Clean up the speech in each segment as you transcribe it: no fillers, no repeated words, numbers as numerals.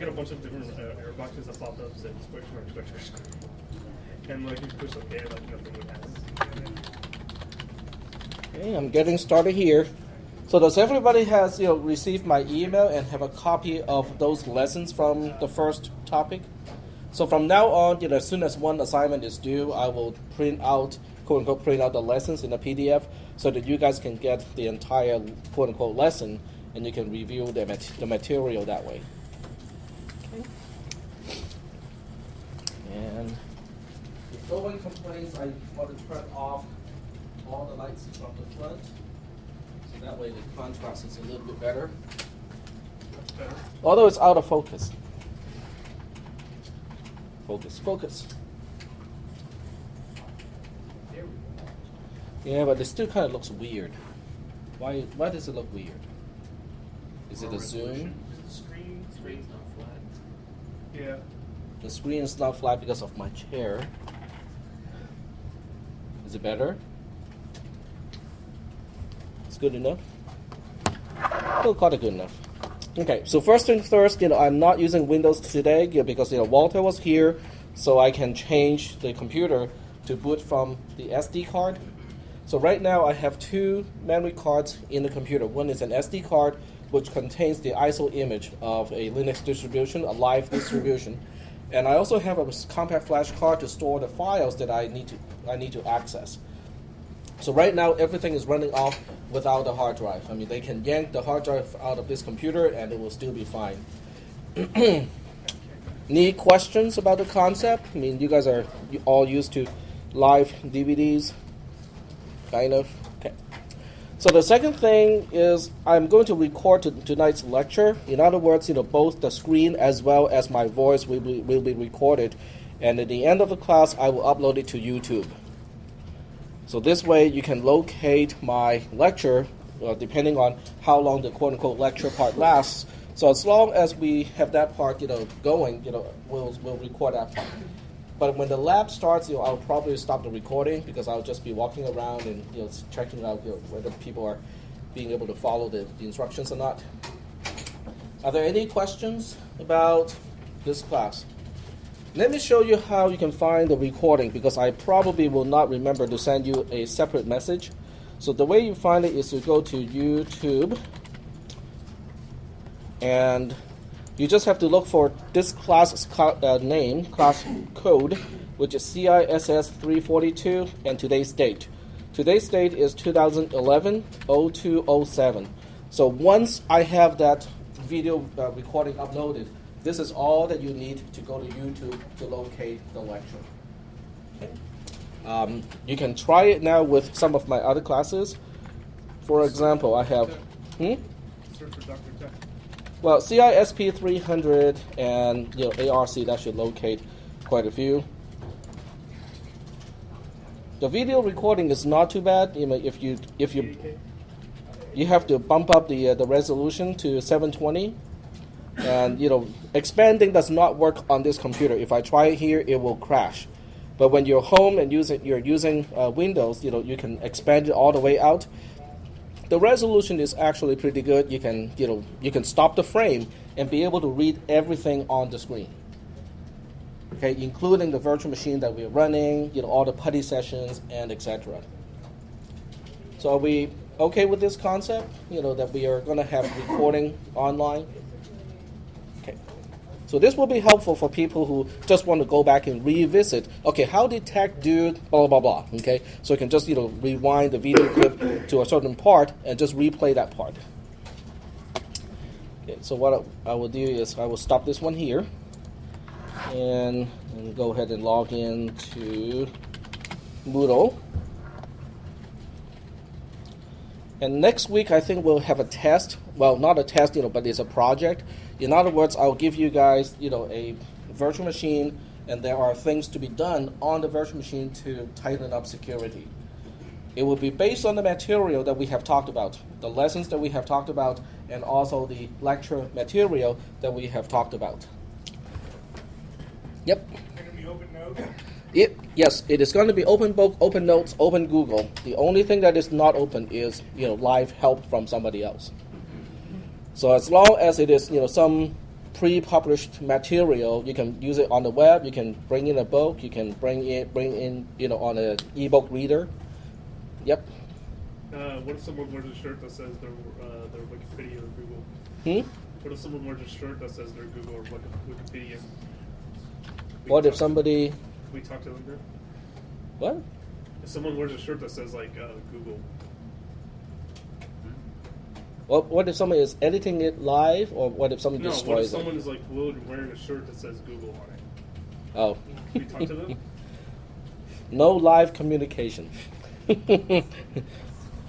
get a bunch of different error boxes that popped up saying squish, squish, squish, squish. And like you push OK, like nothing would happen. Okay, I'm getting started here. So does everybody has received my email and have a copy of those lessons from the first topic? So from now on, as soon as one assignment is due, I will print out, quote unquote, print out the lessons in a PDF so that you guys can get the entire, quote unquote, lesson and you can review the material that way. Okay. And if no one complains, I want to turn off all the lights from the front. So that way the contrast is a little bit better. Better. Although it's out of focus. Focus, focus. Yeah, but it still kind of looks weird. Why does it look weird? Is it a zoom? The screen's not flat. Yeah. The screen is not flat because of my chair. Is it better? It's good enough? We'll call it good enough. Okay, so first things first, I'm not using Windows today because Walter was here, so I can change the computer to boot from the SD card. So right now I have two memory cards in the computer. One is an SD card which contains the ISO image of a Linux distribution, a live distribution, and I also have a compact flash card to store the files that I need to access. So right now everything is running off without a hard drive. I mean, they can yank the hard drive out of this computer and it will still be fine. Any questions about the concept? I mean, you guys are all used to live DVDs, kind of. Okay. So the second thing is I'm going to record tonight's lecture. In other words, both the screen as well as my voice will be recorded, and at the end of the class, I will upload it to YouTube. So this way, you can locate my lecture, depending on how long the quote-unquote lecture part lasts. So as long as we have that part, going, we'll record that part. But when the lab starts, I'll probably stop the recording because I'll just be walking around and checking out whether people are being able to follow the instructions or not. Are there any questions about this class? Let me show you how you can find the recording because I probably will not remember to send you a separate message. So the way you find it is to go to YouTube and you just have to look for this class name, class code, which is ciss342 and today's date. Today's date is 2011-0207. So once I have that video recording uploaded, this is all that you need to go to YouTube to locate the lecture. Okay. You can try it now with some of my other classes. For example, I have... Search for Dr. Tech. Well, CISP300 and ARC, that should locate quite a few. The video recording is not too bad. If you have to bump up the resolution to 720. And expanding does not work on this computer. If I try it here, it will crash. But when you're home and you're using Windows, you can expand it all the way out. The resolution is actually pretty good. You can stop the frame and be able to read everything on the screen. Okay, including the virtual machine that we're running, all the Putty sessions and etc. So are we okay with this concept? That we are going to have recording online. Okay, so this will be helpful for people who just want to go back and revisit. Okay, how did tech do blah blah blah? Okay, so you can just rewind the video clip to a certain part and just replay that part. Okay, so what I will do is I will stop this one here and go ahead and log in to Moodle. And next week, I think we'll have a test. Well, not a test, but it's a project. In other words, I'll give you guys, a virtual machine, and there are things to be done on the virtual machine to tighten up security. It will be based on the material that we have talked about, the lessons that we have talked about, and also the lecture material that we have talked about. Yep. It's going to be open notes? Yes, it is going to be open book, open notes, open Google. The only thing that is not open is live help from somebody else. So as long as it is some pre-published material. You can use it on the web. You can bring in a book. You can bring in on an ebook reader. Yep. What if someone wears a shirt that says they're Wikipedia or Google? What if someone wears a shirt that says they're Google or Wikipedia? What if somebody? We talk to them there. What? If someone wears a shirt that says Google. What if someone is editing it live, or what if someone destroys it? No, what if someone is wearing a shirt that says Google on it? Oh. Can we talk to them? No live communication.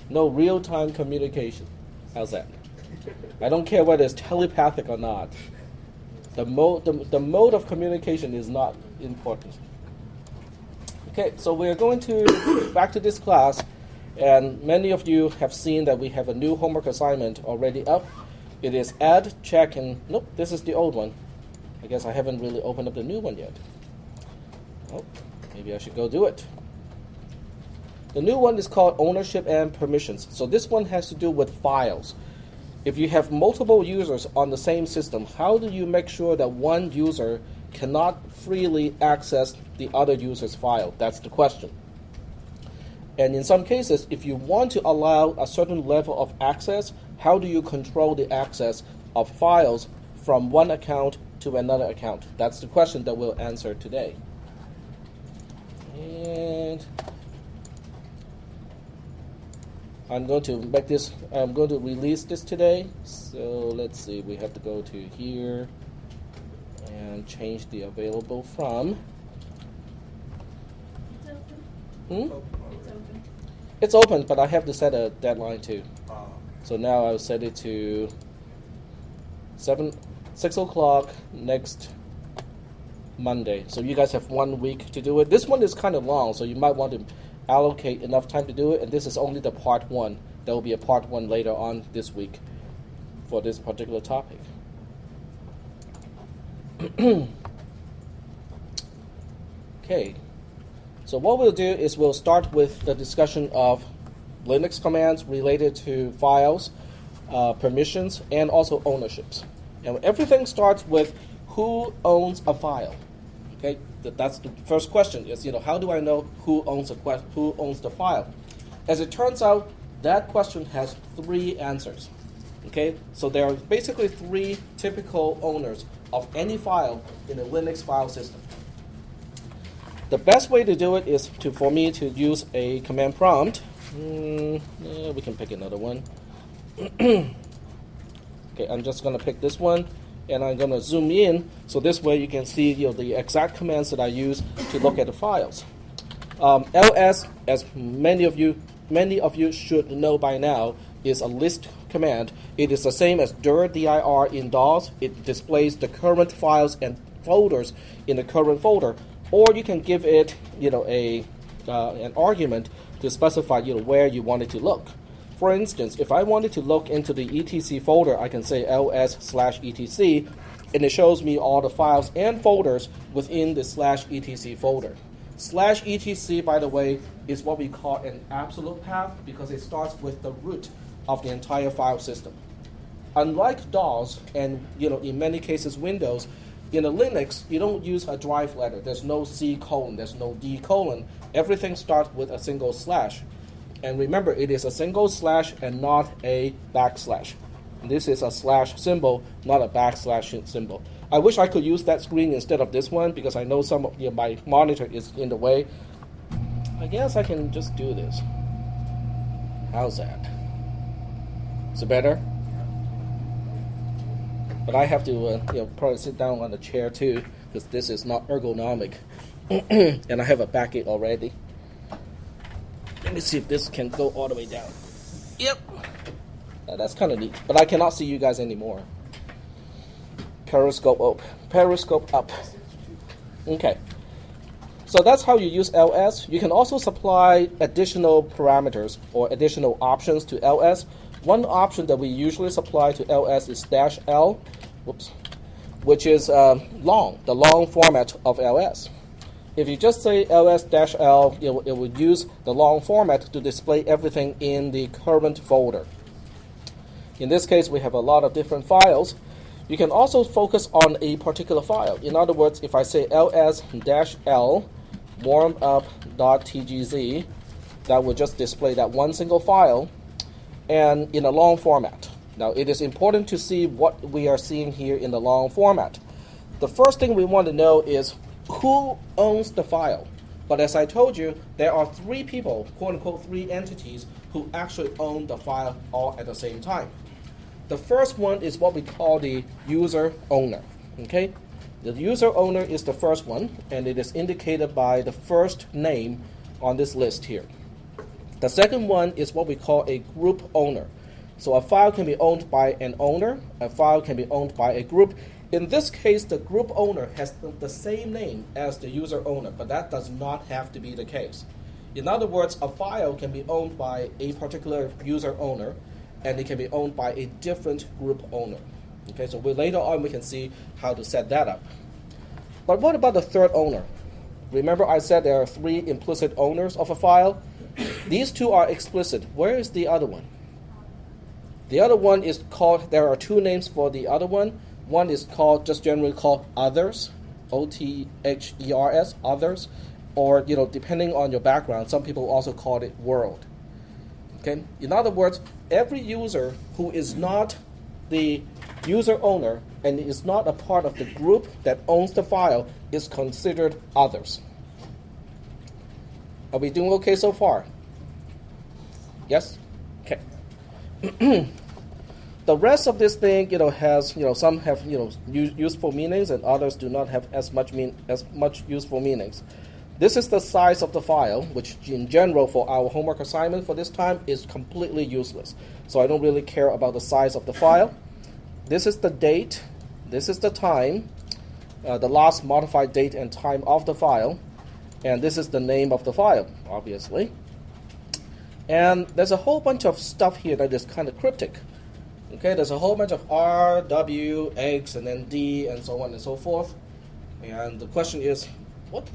No real-time communication. How's that? I don't care whether it's telepathic or not. The mode of communication is not important. Okay, so we're going to back to this class. And many of you have seen that we have a new homework assignment already up. It is add, check, and nope, this is the old one. I guess I haven't really opened up the new one yet. Oh, maybe I should go do it. The new one is called ownership and permissions. So this one has to do with files. If you have multiple users on the same system, how do you make sure that one user cannot freely access the other user's file? That's the question. And in some cases, if you want to allow a certain level of access, how do you control the access of files from one account to another account? That's the question that we'll answer today. And I'm going to release this today. So let's see, we have to go to here and change the available from. It's open, but I have to set a deadline too. So now I'll set it to 6 o'clock next Monday. So you guys have 1 week to do it. This one is kind of long, so you might want to allocate enough time to do it. And this is only the part one. There will be a part one later on this week for this particular topic. Okay. So what we'll do is we'll start with the discussion of Linux commands related to files, permissions, and also ownerships. And everything starts with who owns a file. Okay, that's the first question. Is how do I know who owns the file? As it turns out, that question has 3 answers. Okay, so there are basically 3 typical owners of any file in a Linux file system. The best way to do it is for me to use a command prompt. We can pick another one. Okay, I'm just going to pick this one, and I'm going to zoom in, so this way you can see the exact commands that I use to look at the files. ls, as many of you should know by now, is a list command. It is the same as dir in DOS. It displays the current files and folders in the current folder. Or you can give it, an argument to specify, where you want it to look. For instance, if I wanted to look into the etc folder, I can say ls/etc, and it shows me all the files and folders within the /etc folder. /etc, by the way, is what we call an absolute path because it starts with the root of the entire file system. Unlike DOS and, in many cases Windows, in a Linux, you don't use a drive letter. There's no C:, there's no D:. Everything starts with a single slash. And remember, it is a single slash and not a backslash. This is a slash symbol, not a backslash symbol. I wish I could use that screen instead of this one because I know some of my monitor is in the way. I guess I can just do this. How's that? Is it better? But I have to probably sit down on the chair too because this is not ergonomic. And I have a backache already. Let me see if this can go all the way down. Yep. That's kind of neat. But I cannot see you guys anymore. Periscope up. Okay. So that's how you use ls. You can also supply additional parameters or additional options to ls. One option that we usually supply to ls is -l, which is the long format of ls. If you just say ls-l, it would use the long format to display everything in the current folder. In this case, we have a lot of different files. You can also focus on a particular file. In other words, if I say ls-l warmup.tgz, that will just display that one single file and in a long format. Now, it is important to see what we are seeing here in the long format. The first thing we want to know is who owns the file. But as I told you, there are three people, quote unquote, three entities who actually own the file all at the same time. The first one is what we call the user owner. Okay? The user owner is the first one, and it is indicated by the first name on this list here. The second one is what we call a group owner. So a file can be owned by an owner, a file can be owned by a group. In this case, the group owner has the same name as the user owner, but that does not have to be the case. In other words, a file can be owned by a particular user owner, and it can be owned by a different group owner. Okay, so later on we can see how to set that up. But what about the third owner? Remember I said there are three implicit owners of a file? These two are explicit. Where is the other one? The other one is called, there are two names for the other one. One is called, just generally called others, O-T-H-E-R-S, others, or depending on your background, some people also call it world. Okay? In other words, every user who is not the user owner and is not a part of the group that owns the file is considered others. Are we doing okay so far? Yes? Okay. The rest of this thing, has, some have, useful meanings and others do not have as much useful meanings. This is the size of the file, which in general for our homework assignment for this time is completely useless. So I don't really care about the size of the file. This is the date. This is the time, the last modified date and time of the file. And this is the name of the file, obviously. And there's a whole bunch of stuff here that is kind of cryptic. Okay, there's a whole bunch of R, W, X, and then D, and so on and so forth. And the question is, what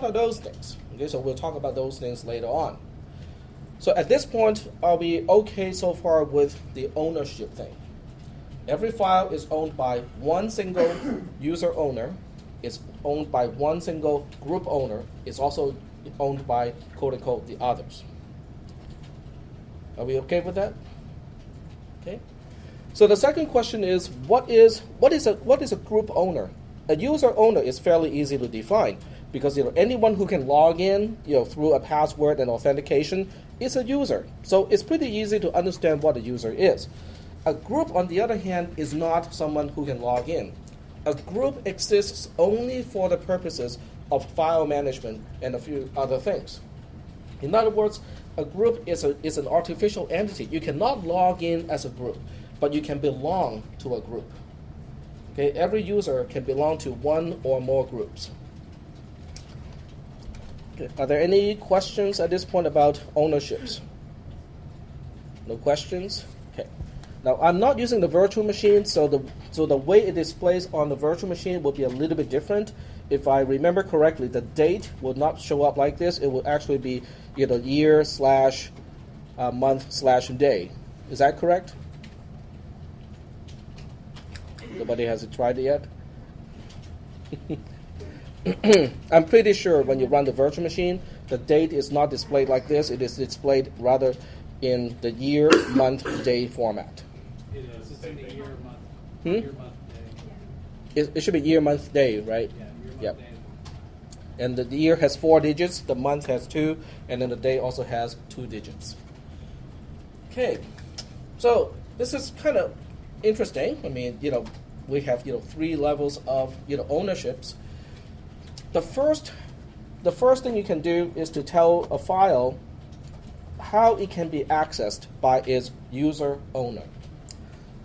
are those things? Okay, so we'll talk about those things later on. So at this point, are we okay so far with the ownership thing? Every file is owned by one single user owner. It's owned by one single group owner. It's also owned by, quote unquote, the others. Are we okay with that? Okay. So the second question is, what is a group owner? A user owner is fairly easy to define because anyone who can log in through a password and authentication is a user. So it's pretty easy to understand what a user is. A group, on the other hand, is not someone who can log in. A group exists only for the purposes of file management and a few other things. In other words, a group is an artificial entity. You cannot log in as a group, but you can belong to a group. Okay, every user can belong to one or more groups. Okay. Are there any questions at this point about ownerships? No questions? Okay. Now, I'm not using the virtual machine, so the way it displays on the virtual machine will be a little bit different. If I remember correctly, the date will not show up like this. It will actually be year/month/day. Is that correct? Nobody has tried it yet? I'm pretty sure when you run the virtual machine, the date is not displayed like this. It is displayed rather in the year, month, day format. It is. It's in the year, month. Year, month, day. It should be year, month, day, right? Yeah, year, month, yep. day. And the year has 4 digits, the month has 2, and then the day also has 2 digits. Okay, so this is kind of interesting. I mean, we have 3 levels of ownerships. The first thing you can do is to tell a file how it can be accessed by its user owner.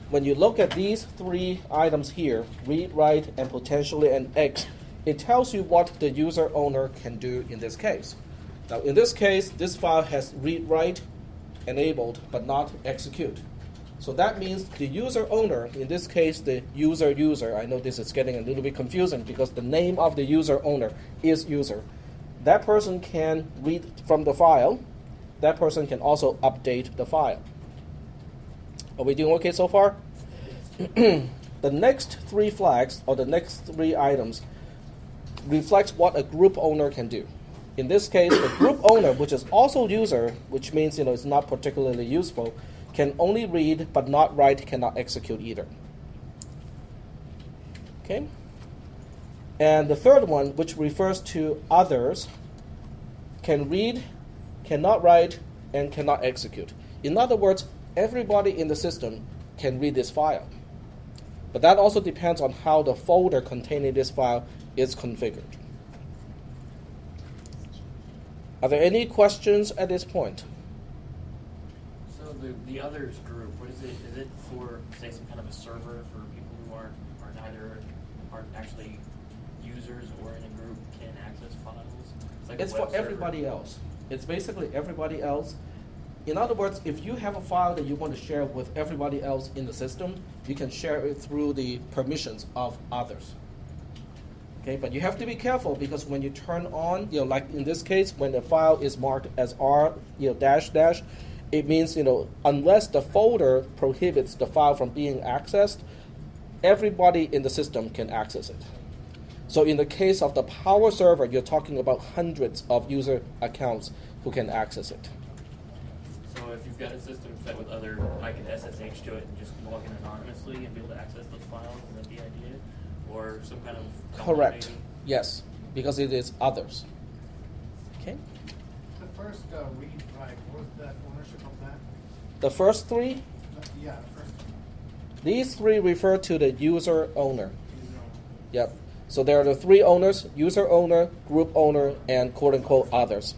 When you look at these 3 items here, read, write, and potentially an X, it tells you what the user owner can do in this case. Now, in this case, this file has read, write enabled, but not execute. So that means the user owner, in this case, the user, I know this is getting a little bit confusing because the name of the user owner is user. That person can read from the file. That person can also update the file. Are we doing okay so far? the next 3 flags or the next 3 items reflects what a group owner can do. In this case, the group owner, which is also user, which means it's not particularly useful, can only read but not write, cannot execute either. Okay? And the third one, which refers to others, can read, cannot write, and cannot execute. In other words, everybody in the system can read this file. But that also depends on how the folder containing this file is configured. Are there any questions at this point? So the others group, what is it? Is it for, say, some kind of a server for people who aren't actually users or in a group can access files? It's for everybody else. It's basically everybody else. In other words, if you have a file that you want to share with everybody else in the system, you can share it through the permissions of others. Okay, but you have to be careful because when you turn on, like in this case, when the file is marked as R, dash dash, it means unless the folder prohibits the file from being accessed, everybody in the system can access it. So in the case of the power server, you're talking about hundreds of user accounts who can access it. So if you've got a system set with other, I can SSH to it and just log in anonymously and be able to access those files. Is that the idea? Or some kind of Correct. maybe? Yes, because it is others. Okay. The first read write, what was that ownership of that? The first 3, Yeah, the first these 3 refer to the user owner. user. Yep. So there are the 3 owners: user owner, group owner, and quote-unquote others.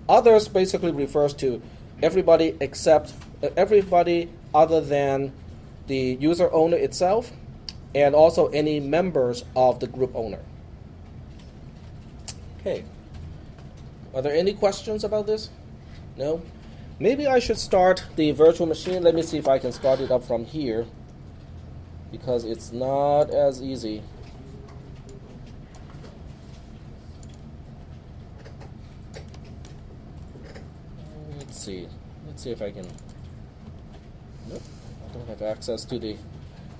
Others basically refers to everybody except everybody other than the user owner itself, and also any members of the group owner. Okay. Are there any questions about this? No? Maybe I should start the virtual machine. Let me see if I can start it up from here, because it's not as easy. Let's see if I can. Nope, I don't have access to the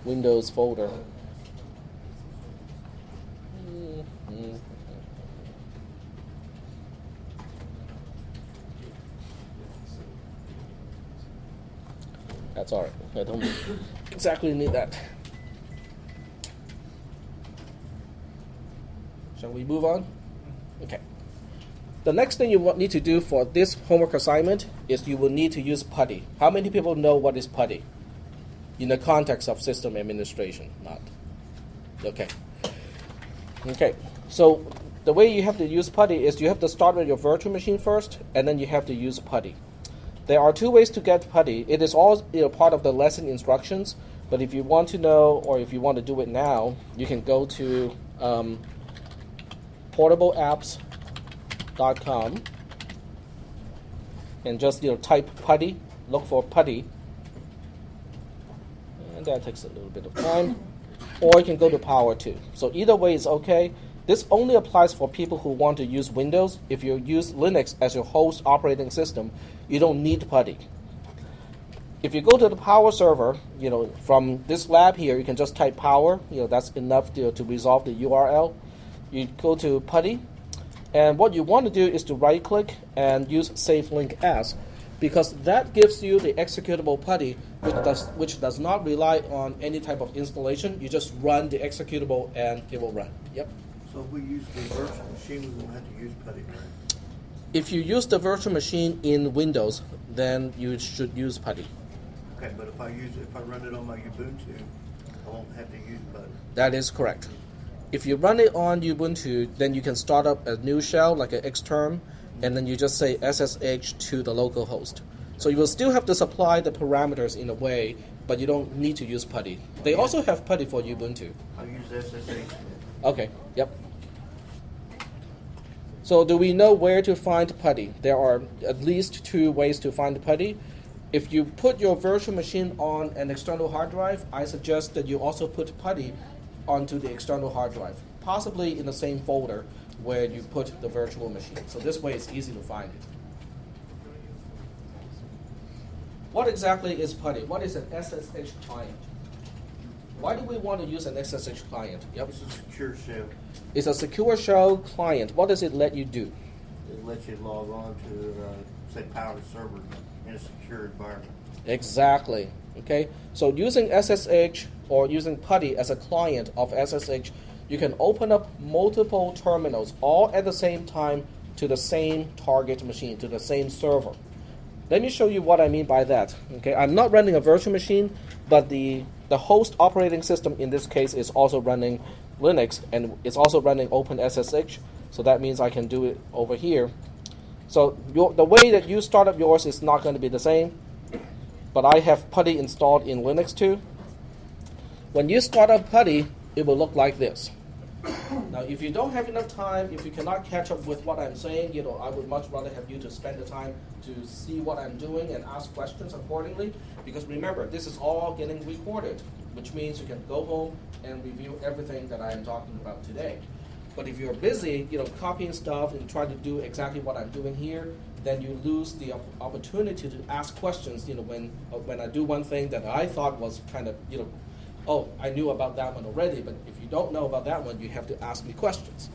Windows folder. That's all right. I don't exactly need that. Shall we move on? Okay. The next thing you need to do for this homework assignment is you will need to use Putty. How many people know what is Putty in the context of system administration? Not. Okay. Okay. So the way you have to use Putty is you have to start with your virtual machine first, and then you have to use Putty. There are 2 ways to get Putty. It is all part of the lesson instructions, but if you want to know or if you want to do it now, you can go to portableapps.com and just type Putty, look for Putty, and that takes a little bit of time. Or you can go to Power 2. So either way is okay. This only applies for people who want to use Windows. If you use Linux as your host operating system, you don't need Putty. If you go to the Power server, from this lab here, you can just type Power. That's enough to resolve the URL. You go to Putty, and what you want to do is to right-click and use Save Link As, because that gives you the executable Putty, which does not rely on any type of installation. You just run the executable, and it will run. Yep. So if we use the virtual machine, we won't have to use Putty, right? If you use the virtual machine in Windows, then you should use Putty. Okay, but if I run it on my Ubuntu, I won't have to use Putty. That is correct. If you run it on Ubuntu, then you can start up a new shell, like an Xterm, and then you just say SSH to the local host. So you will still have to supply the parameters in a way, but you don't need to use Putty. They also have Putty for Ubuntu. I'll use SSH. Okay, yep. So do we know where to find Putty? There are at least 2 ways to find Putty. If you put your virtual machine on an external hard drive, I suggest that you also put Putty onto the external hard drive, possibly in the same folder where you put the virtual machine. So this way it's easy to find it. What exactly is Putty? What is an SSH client? Why do we want to use an SSH client? Yep. It's a secure shell. It's a secure shell client. What does it let you do? It lets you log on to, say, power server in a secure environment. Exactly. Okay. So using SSH or using Putty as a client of SSH, you can open up multiple terminals all at the same time to the same target machine, to the same server. Let me show you what I mean by that. Okay. I'm not running a virtual machine, but the host operating system in this case is also running Linux, and it's also running OpenSSH. So that means I can do it over here. So the way that you start up yours is not going to be the same, but I have Putty installed in Linux too. When you start up Putty, it will look like this. Now, if you don't have enough time, if you cannot catch up with what I'm saying, I would much rather have you to spend the time to see what I'm doing and ask questions accordingly. Because remember, this is all getting recorded, which means you can go home and review everything that I am talking about today. But if you're busy, copying stuff and trying to do exactly what I'm doing here, then you lose the opportunity to ask questions. When I do one thing that I thought was kind of, oh, I knew about that one already, but if you don't know about that one, you have to ask me questions.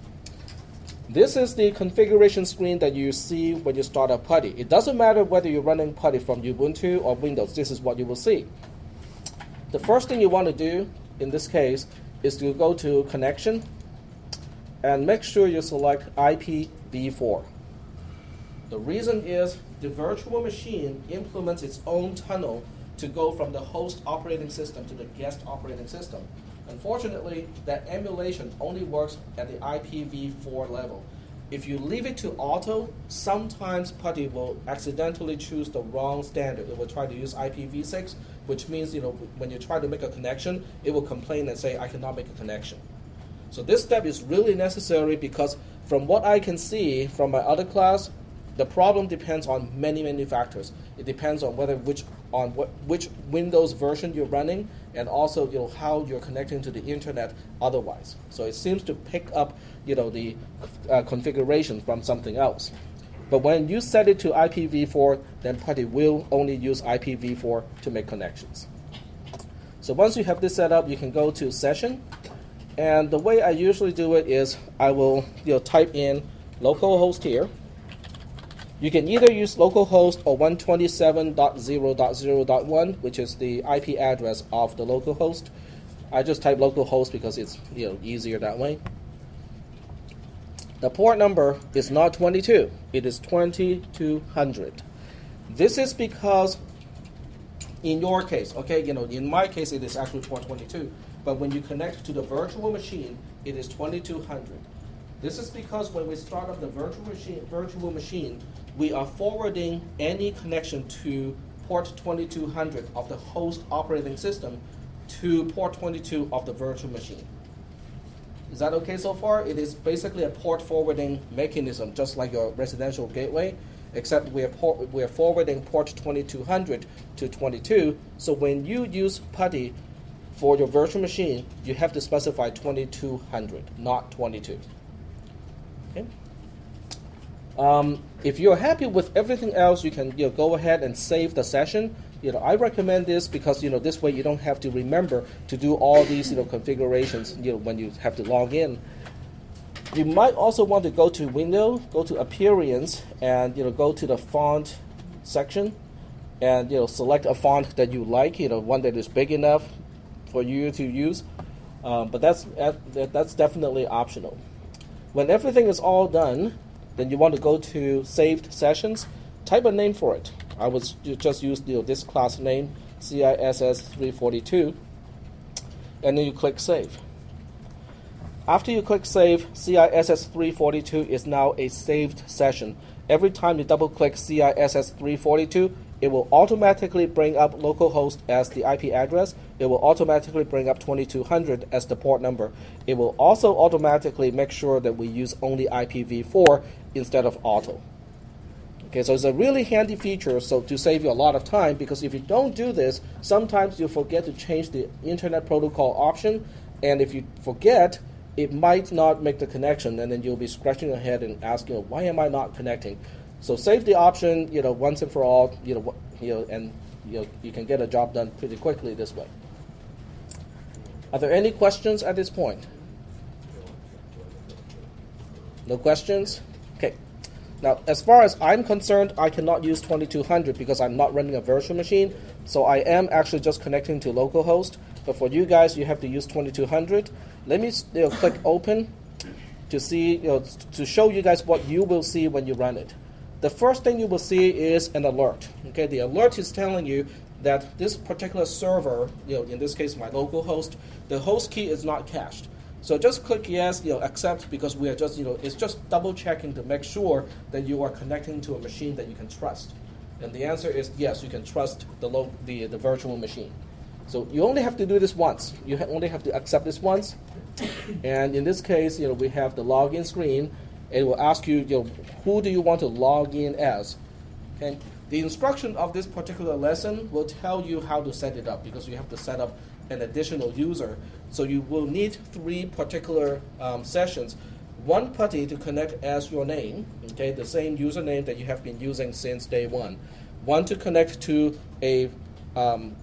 This is the configuration screen that you see when you start up Putty. It doesn't matter whether you're running Putty from Ubuntu or Windows, this is what you will see. The first thing you want to do, in this case, is to go to Connection, and make sure you select IPv4. The reason is the virtual machine implements its own tunnel to go from the host operating system to the guest operating system. Unfortunately, that emulation only works at the IPv4 level. If you leave it to auto, sometimes Putty will accidentally choose the wrong standard. It will try to use IPv6, which means when you try to make a connection, it will complain and say, I cannot make a connection. So this step is really necessary because from what I can see from my other class, the problem depends on many factors. It depends on which Windows version you're running, and also how you're connecting to the internet otherwise. So it seems to pick up the configuration from something else. But when you set it to IPv4, then Putty will only use IPv4 to make connections. So once you have this set up, you can go to Session. And the way I usually do it is I will type in localhost here. You can either use localhost or 127.0.0.1, which is the IP address of the localhost. I just type localhost because it's easier that way. The port number is not 22, it is 2200. This is because in your case, in my case it is actually port 22, but when you connect to the virtual machine, it is 2200. This is because when we start up the virtual machine, we are forwarding any connection to port 2200 of the host operating system to port 22 of the virtual machine. Is that okay so far? It is basically a port forwarding mechanism, just like your residential gateway, except we are forwarding port 2200 to 22. So when you use Putty for your virtual machine, you have to specify 2200, not 22. Okay. If you're happy with everything else, you can go ahead and save the session. I recommend this because this way you don't have to remember to do all these configurations when you have to log in. You might also want to go to Window, go to Appearance, and go to the font section, and select a font that you like, one that is big enough for you to use. But that's definitely optional. When everything is all done, then you want to go to Saved Sessions. Type a name for it. I would just use this class name, ciss342, and then you click Save. After you click Save, ciss342 is now a saved session. Every time you double-click ciss342, it will automatically bring up localhost as the IP address. It will automatically bring up 2200 as the port number. It will also automatically make sure that we use only IPv4 instead of auto. Okay, so it's a really handy feature to save you a lot of time, because if you don't do this, sometimes you forget to change the Internet Protocol option, and if you forget, it might not make the connection, and then you'll be scratching your head and asking, why am I not connecting? So save the option, once and for all, and you can get a job done pretty quickly this way. Are there any questions at this point? No questions? Okay. Now, as far as I'm concerned, I cannot use 2200 because I'm not running a virtual machine, so I am actually just connecting to localhost. But for you guys, you have to use 2200. Let me click open to see, to show you guys what you will see when you run it. The first thing you will see is an alert. Okay, the alert is telling you that this particular server, in this case my local host, the host key is not cached. So just click yes, accept, because we are just, it's just double checking to make sure that you are connecting to a machine that you can trust. And the answer is yes, you can trust the virtual machine. So you only have to do this once. You only have to accept this once. And in this case, we have the login screen. It will ask you, who do you want to log in as? Okay. The instruction of this particular lesson will tell you how to set it up, because you have to set up an additional user. So you will need 3 particular sessions. One Putty to connect as your name, okay, the same username that you have been using since day one. One to connect to a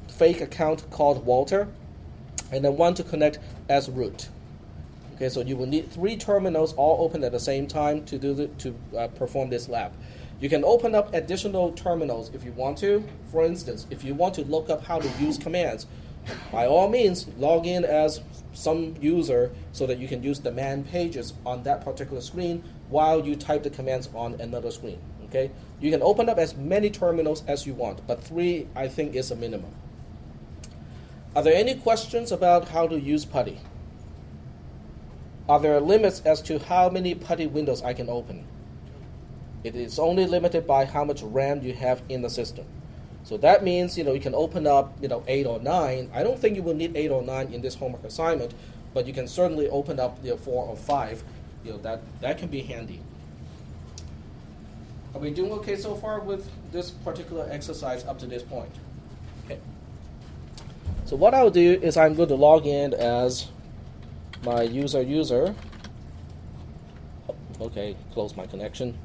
fake account called Walter, and then one to connect as root. Okay, so you will need 3 terminals all open at the same time to perform this lab. You can open up additional terminals if you want to. For instance, if you want to look up how to use commands, by all means, log in as some user so that you can use the man pages on that particular screen while you type the commands on another screen. Okay, you can open up as many terminals as you want, but 3, I think, is a minimum. Are there any questions about how to use Putty? Are there limits as to how many Putty windows I can open? It is only limited by how much RAM you have in the system. So that means, you can open up, 8 or 9. I don't think you will need 8 or 9 in this homework assignment, but you can certainly open up, 4 or 5. That can be handy. Are we doing okay so far with this particular exercise up to this point? Okay. So what I'll do is I'm going to log in as my user. Okay, close my connection.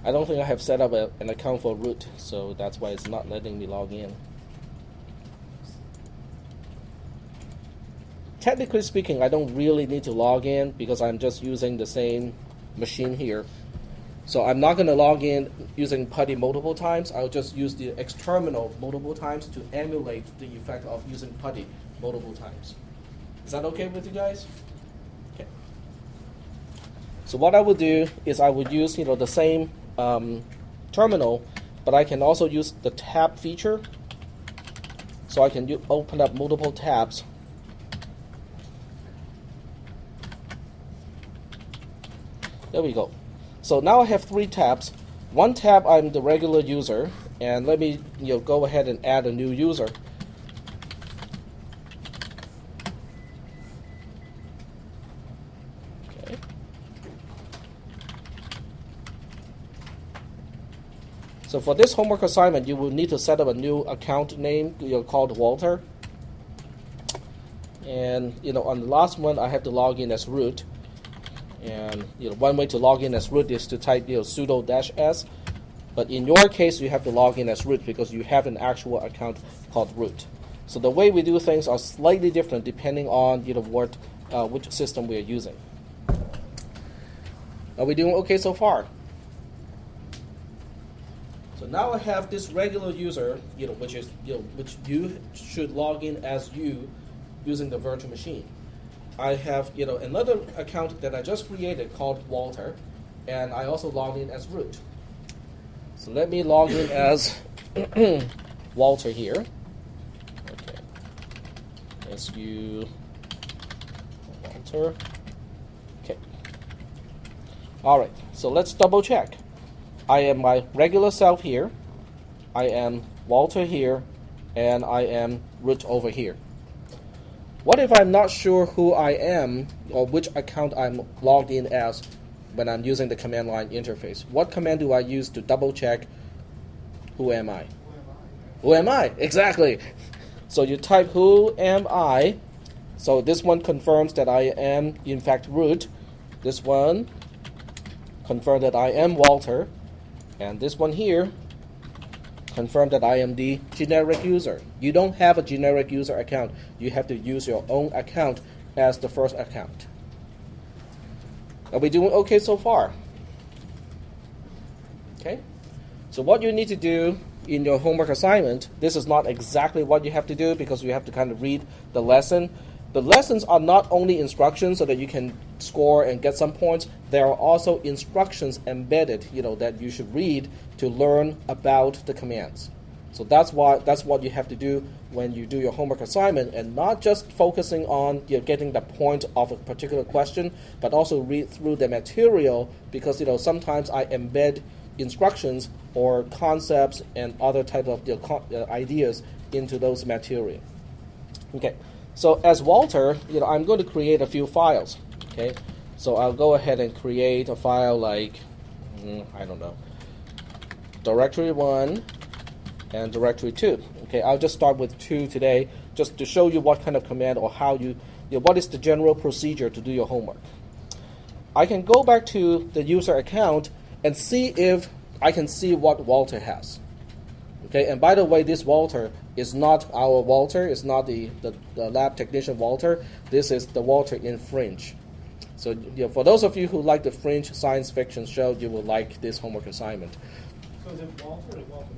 I don't think I have set up an account for root, so that's why it's not letting me log in. Technically speaking, I don't really need to log in because I'm just using the same machine here. So I'm not going to log in using Putty multiple times. I'll just use the external multiple times to emulate the effect of using Putty multiple times. Is that okay with you guys? Okay. So what I will do is I would use the same terminal, but I can also use the tab feature. So I can open up multiple tabs. There we go. So now I have 3 tabs. One tab I'm the regular user, and let me go ahead and add a new user. Okay. So for this homework assignment, you will need to set up a new account name called Walter. And on the last one, I have to log in as root. And one way to log in as root is to type sudo -s, but in your case you have to log in as root because you have an actual account called root. So the way we do things are slightly different depending on which system we are using. Are we doing okay so far? So now I have this regular user, which you should log in as you using the virtual machine. I have another account that I just created called Walter, and I also log in as root. So let me log in as Walter here. Okay. SU Walter. Okay. All right. So let's double check. I am my regular self here. I am Walter here, and I am root over here. What if I'm not sure who I am or which account I'm logged in as when I'm using the command line interface? What command do I use to double check who am I? Who am I? Exactly. So you type who am I, So this one confirms that I am, in fact, root. This one confirms that I am Walter. And this one here confirms that I am the generic user. You don't have a generic user account. You have to use your own account as the first account. Are we doing okay so far? Okay. So what you need to do in your homework assignment, this is not exactly what you have to do because you have to kind of read the lesson. The lessons are not only instructions so that you can score and get some points. There are also instructions embedded, that you should read to learn about the commands. So that's what you have to do when you do your homework assignment, and not just focusing on getting the point of a particular question, but also read through the material because sometimes I embed instructions or concepts and other type of ideas into those material. Okay, so as Walter, I'm going to create a few files. Okay, so I'll go ahead and create a file like I don't know, directory 1 and directory 2. Okay, I'll just start with 2 today, just to show you what kind of command or how what is the general procedure to do your homework. I can go back to the user account and see if I can see what Walter has. Okay, and by the way, this Walter is not our Walter, it's not the lab technician Walter. This is the Walter in Fringe. So for those of you who like the Fringe science fiction show, you will like this homework assignment. So is it Walter or Walter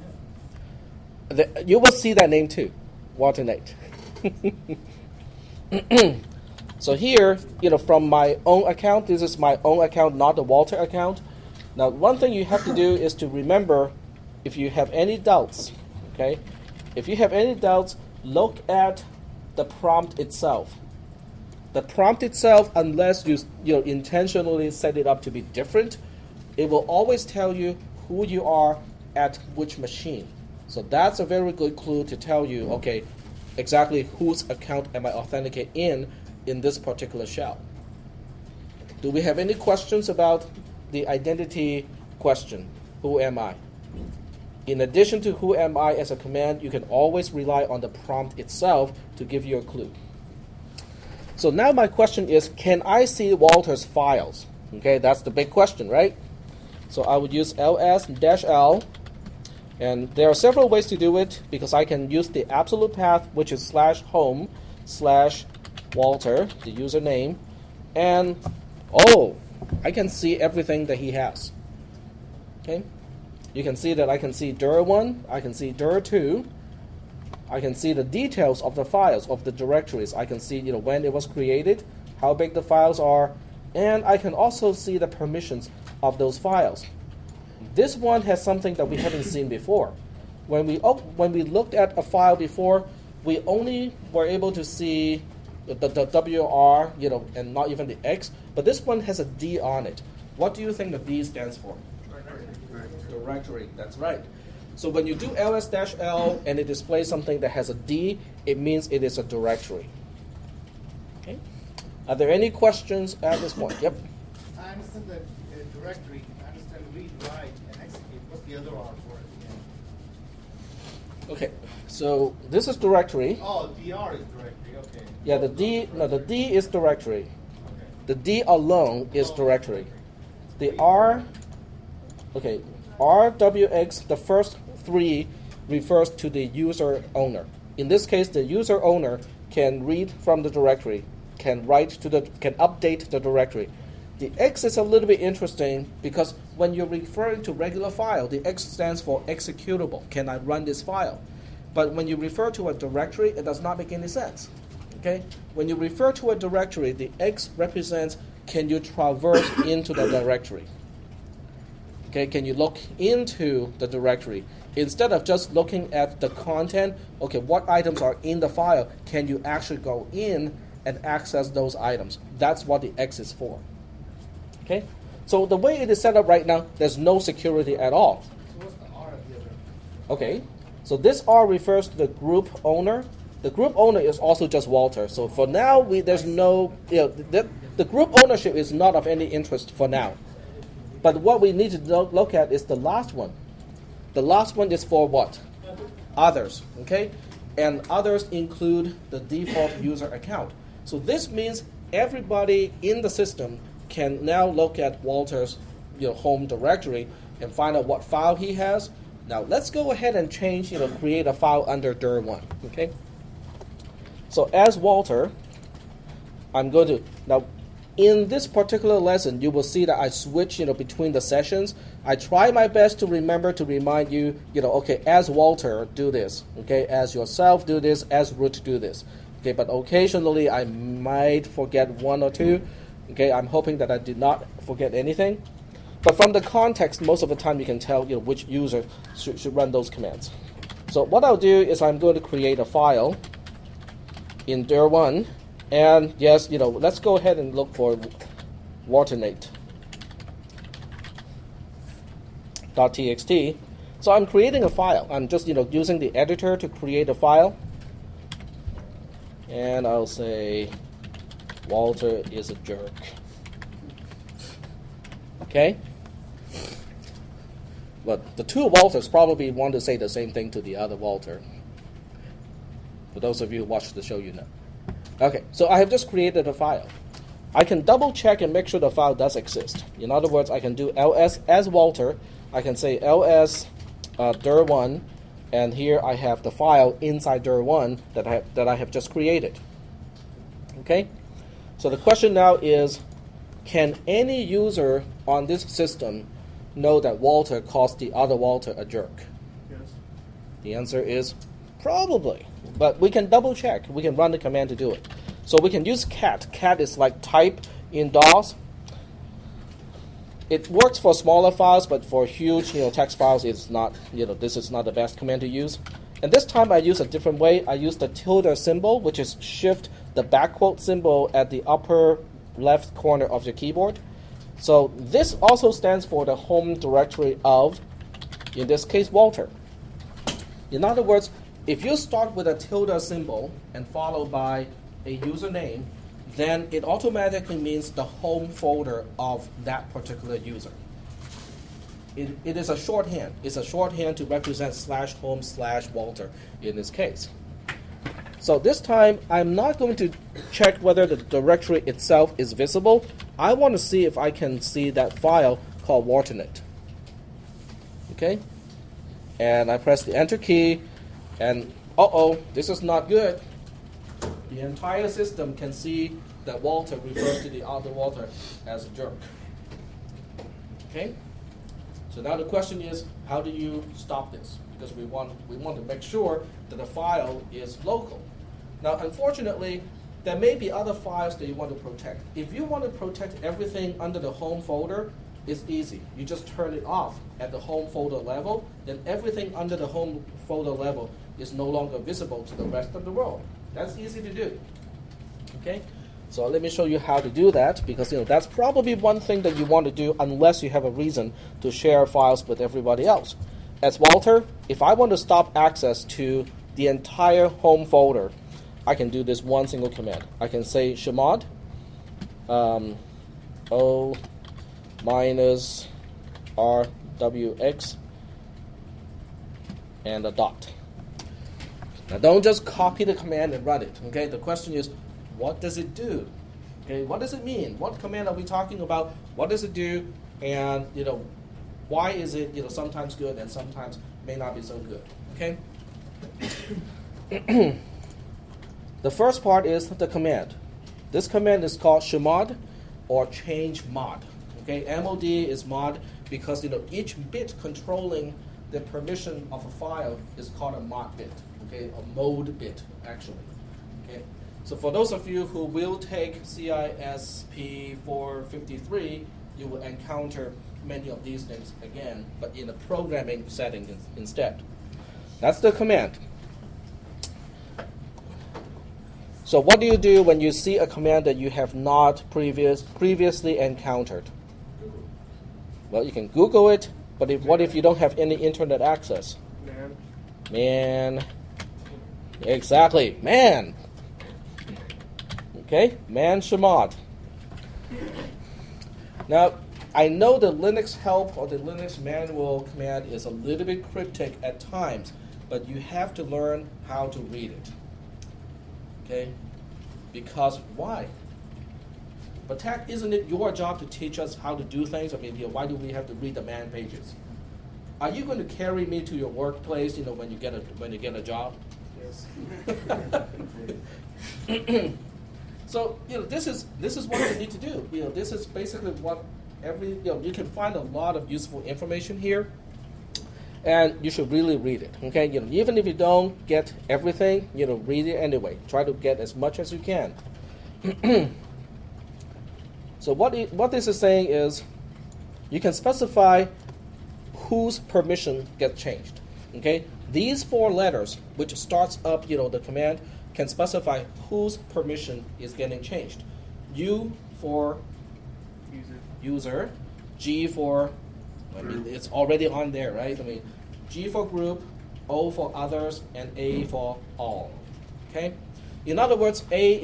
Nate? You will see that name too, Walter Nate. So here, from my own account, this is my own account, not the Walter account. Now, one thing you have to do is to remember, if you have any doubts, okay? If you have any doubts, look at the prompt itself. The prompt itself, unless you intentionally set it up to be different, it will always tell you who you are at which machine. So that's a very good clue to tell you, okay, exactly whose account am I authenticated in this particular shell. Do we have any questions about the identity question? Who am I? In addition to who am I as a command, you can always rely on the prompt itself to give you a clue. So now my question is, can I see Walter's files? Okay, that's the big question, right? So I would use ls-l, and there are several ways to do it because I can use the absolute path, which is /home/Walter, the username, and I can see everything that he has. Okay, you can see that I can see dir1, I can see dir2, I can see the details of the files, of the directories. I can see when it was created, how big the files are, and I can also see the permissions of those files. This one has something that we haven't seen before. When we looked at a file before, we only were able to see the WR, and not even the X, but this one has a D on it. What do you think the D stands for? Directory, that's right. So when you do ls-l and it displays something that has a D, it means it is a directory. Okay. Are there any questions at this point? Yep. I understand that directory, I understand read, write, and execute. What's the other R for it? Okay, so this is directory. Oh, DR is directory, okay. Yeah, the D is directory. Okay. The D alone is directory. The R, okay, RWX, the first 3 refers to the user owner. In this case, the user owner can read from the directory, can update the directory. The X is a little bit interesting because when you're referring to regular file, the X stands for executable. Can I run this file? But when you refer to a directory, it does not make any sense. Okay? When you refer to a directory, the X represents can you traverse into the directory? Okay, can you look into the directory? Instead of just looking at the content, okay, what items are in the file, can you actually go in and access those items? That's what the X is for. Okay? So the way it is set up right now, there's no security at all. So what's the R at the other? Okay, so this R refers to the group owner. The group owner is also just Walter. So for now, there's no, the group ownership is not of any interest for now. But what we need to look at is the last one. The last one is for what? Others, okay? And others include the default user account. So this means everybody in the system can now look at Walter's home directory and find out what file he has. Now let's go ahead and change, create a file under dir1. Okay. So as Walter, I'm going to now. In this particular lesson, you will see that I switch, between the sessions. I try my best to remember to remind you, okay, as Walter, do this. Okay, as yourself, do this. As root, do this. Okay, but occasionally I might forget one or two. Okay, I'm hoping that I did not forget anything. But from the context, most of the time you can tell, which user should run those commands. So what I'll do is I'm going to create a file in dir1. And yes, let's go ahead and look for Walternate.txt. So I'm creating a file. I'm just, using the editor to create a file. And I'll say, Walter is a jerk. Okay? But the two Walters probably want to say the same thing to the other Walter. For those of you who watch the show, you know. Okay, so I have just created a file. I can double check and make sure the file does exist. In other words, I can do ls as Walter. I can say ls dir1, and here I have the file inside dir1 that I have just created. Okay, so the question now is, can any user on this system know that Walter calls the other Walter a jerk? Yes. The answer is probably. But we can double check. We can run the command to do it. So we can use cat. Cat is like type in DOS. It works for smaller files, but for huge text files, it's not, this is not the best command to use. And this time I use a different way. I use the tilde symbol, which is shift the backquote symbol at the upper left corner of your keyboard. So this also stands for the home directory of, in this case, Walter. In other words, if you start with a tilde symbol and followed by a username, then it automatically means the home folder of that particular user. It is a shorthand. It's a shorthand to represent /home/Walter in this case. So this time, I'm not going to check whether the directory itself is visible. I want to see if I can see that file called Walternate. Okay? And I press the Enter key. And, this is not good. The entire system can see that Walter refers to the other Walter as a jerk. Okay? So now the question is, how do you stop this? Because we want to make sure that the file is local. Now, unfortunately, there may be other files that you want to protect. If you want to protect everything under the home folder, it's easy. You just turn it off at the home folder level, then everything under the home folder level is no longer visible to the rest of the world. That's easy to do. Okay? So let me show you how to do that, because that's probably one thing that you want to do unless you have a reason to share files with everybody else. As Walter, if I want to stop access to the entire home folder, I can do this one single command. I can say chmod o minus rwx and a dot. Now don't just copy the command and run it. Okay, the question is, what does it do? Okay, what does it mean? What command are we talking about? What does it do? And why is it sometimes good and sometimes may not be so good? Okay. The first part is the command. This command is called chmod or change mod. Okay, mod is mod because each bit controlling the permission of a file is called a mod bit. Okay, a mode bit actually. Okay, so for those of you who will take ciss342, you will encounter many of these things again, but in a programming setting instead. That's the command. So what do you do when you see a command that you have not previously encountered? Well, you can Google it, but what if you don't have any internet access? Man. Exactly, man. Okay, man chmod. Now, I know the Linux help or the Linux manual command is a little bit cryptic at times, but you have to learn how to read it. Okay? Because why? But tech, isn't it your job to teach us how to do things? I mean, why do we have to read the man pages? Are you going to carry me to your workplace, when you get a job? Yes. So this is what you need to do. This is basically what you can find a lot of useful information here, and you should really read it. Okay, even if you don't get everything, read it anyway. Try to get as much as you can. So what this is saying is, you can specify whose permission gets changed. Okay, these 4 letters, which starts up the command, can specify whose permission is getting changed. U for user, G for, it's already on there, right? G for group, O for others, and A for all. Okay. In other words, A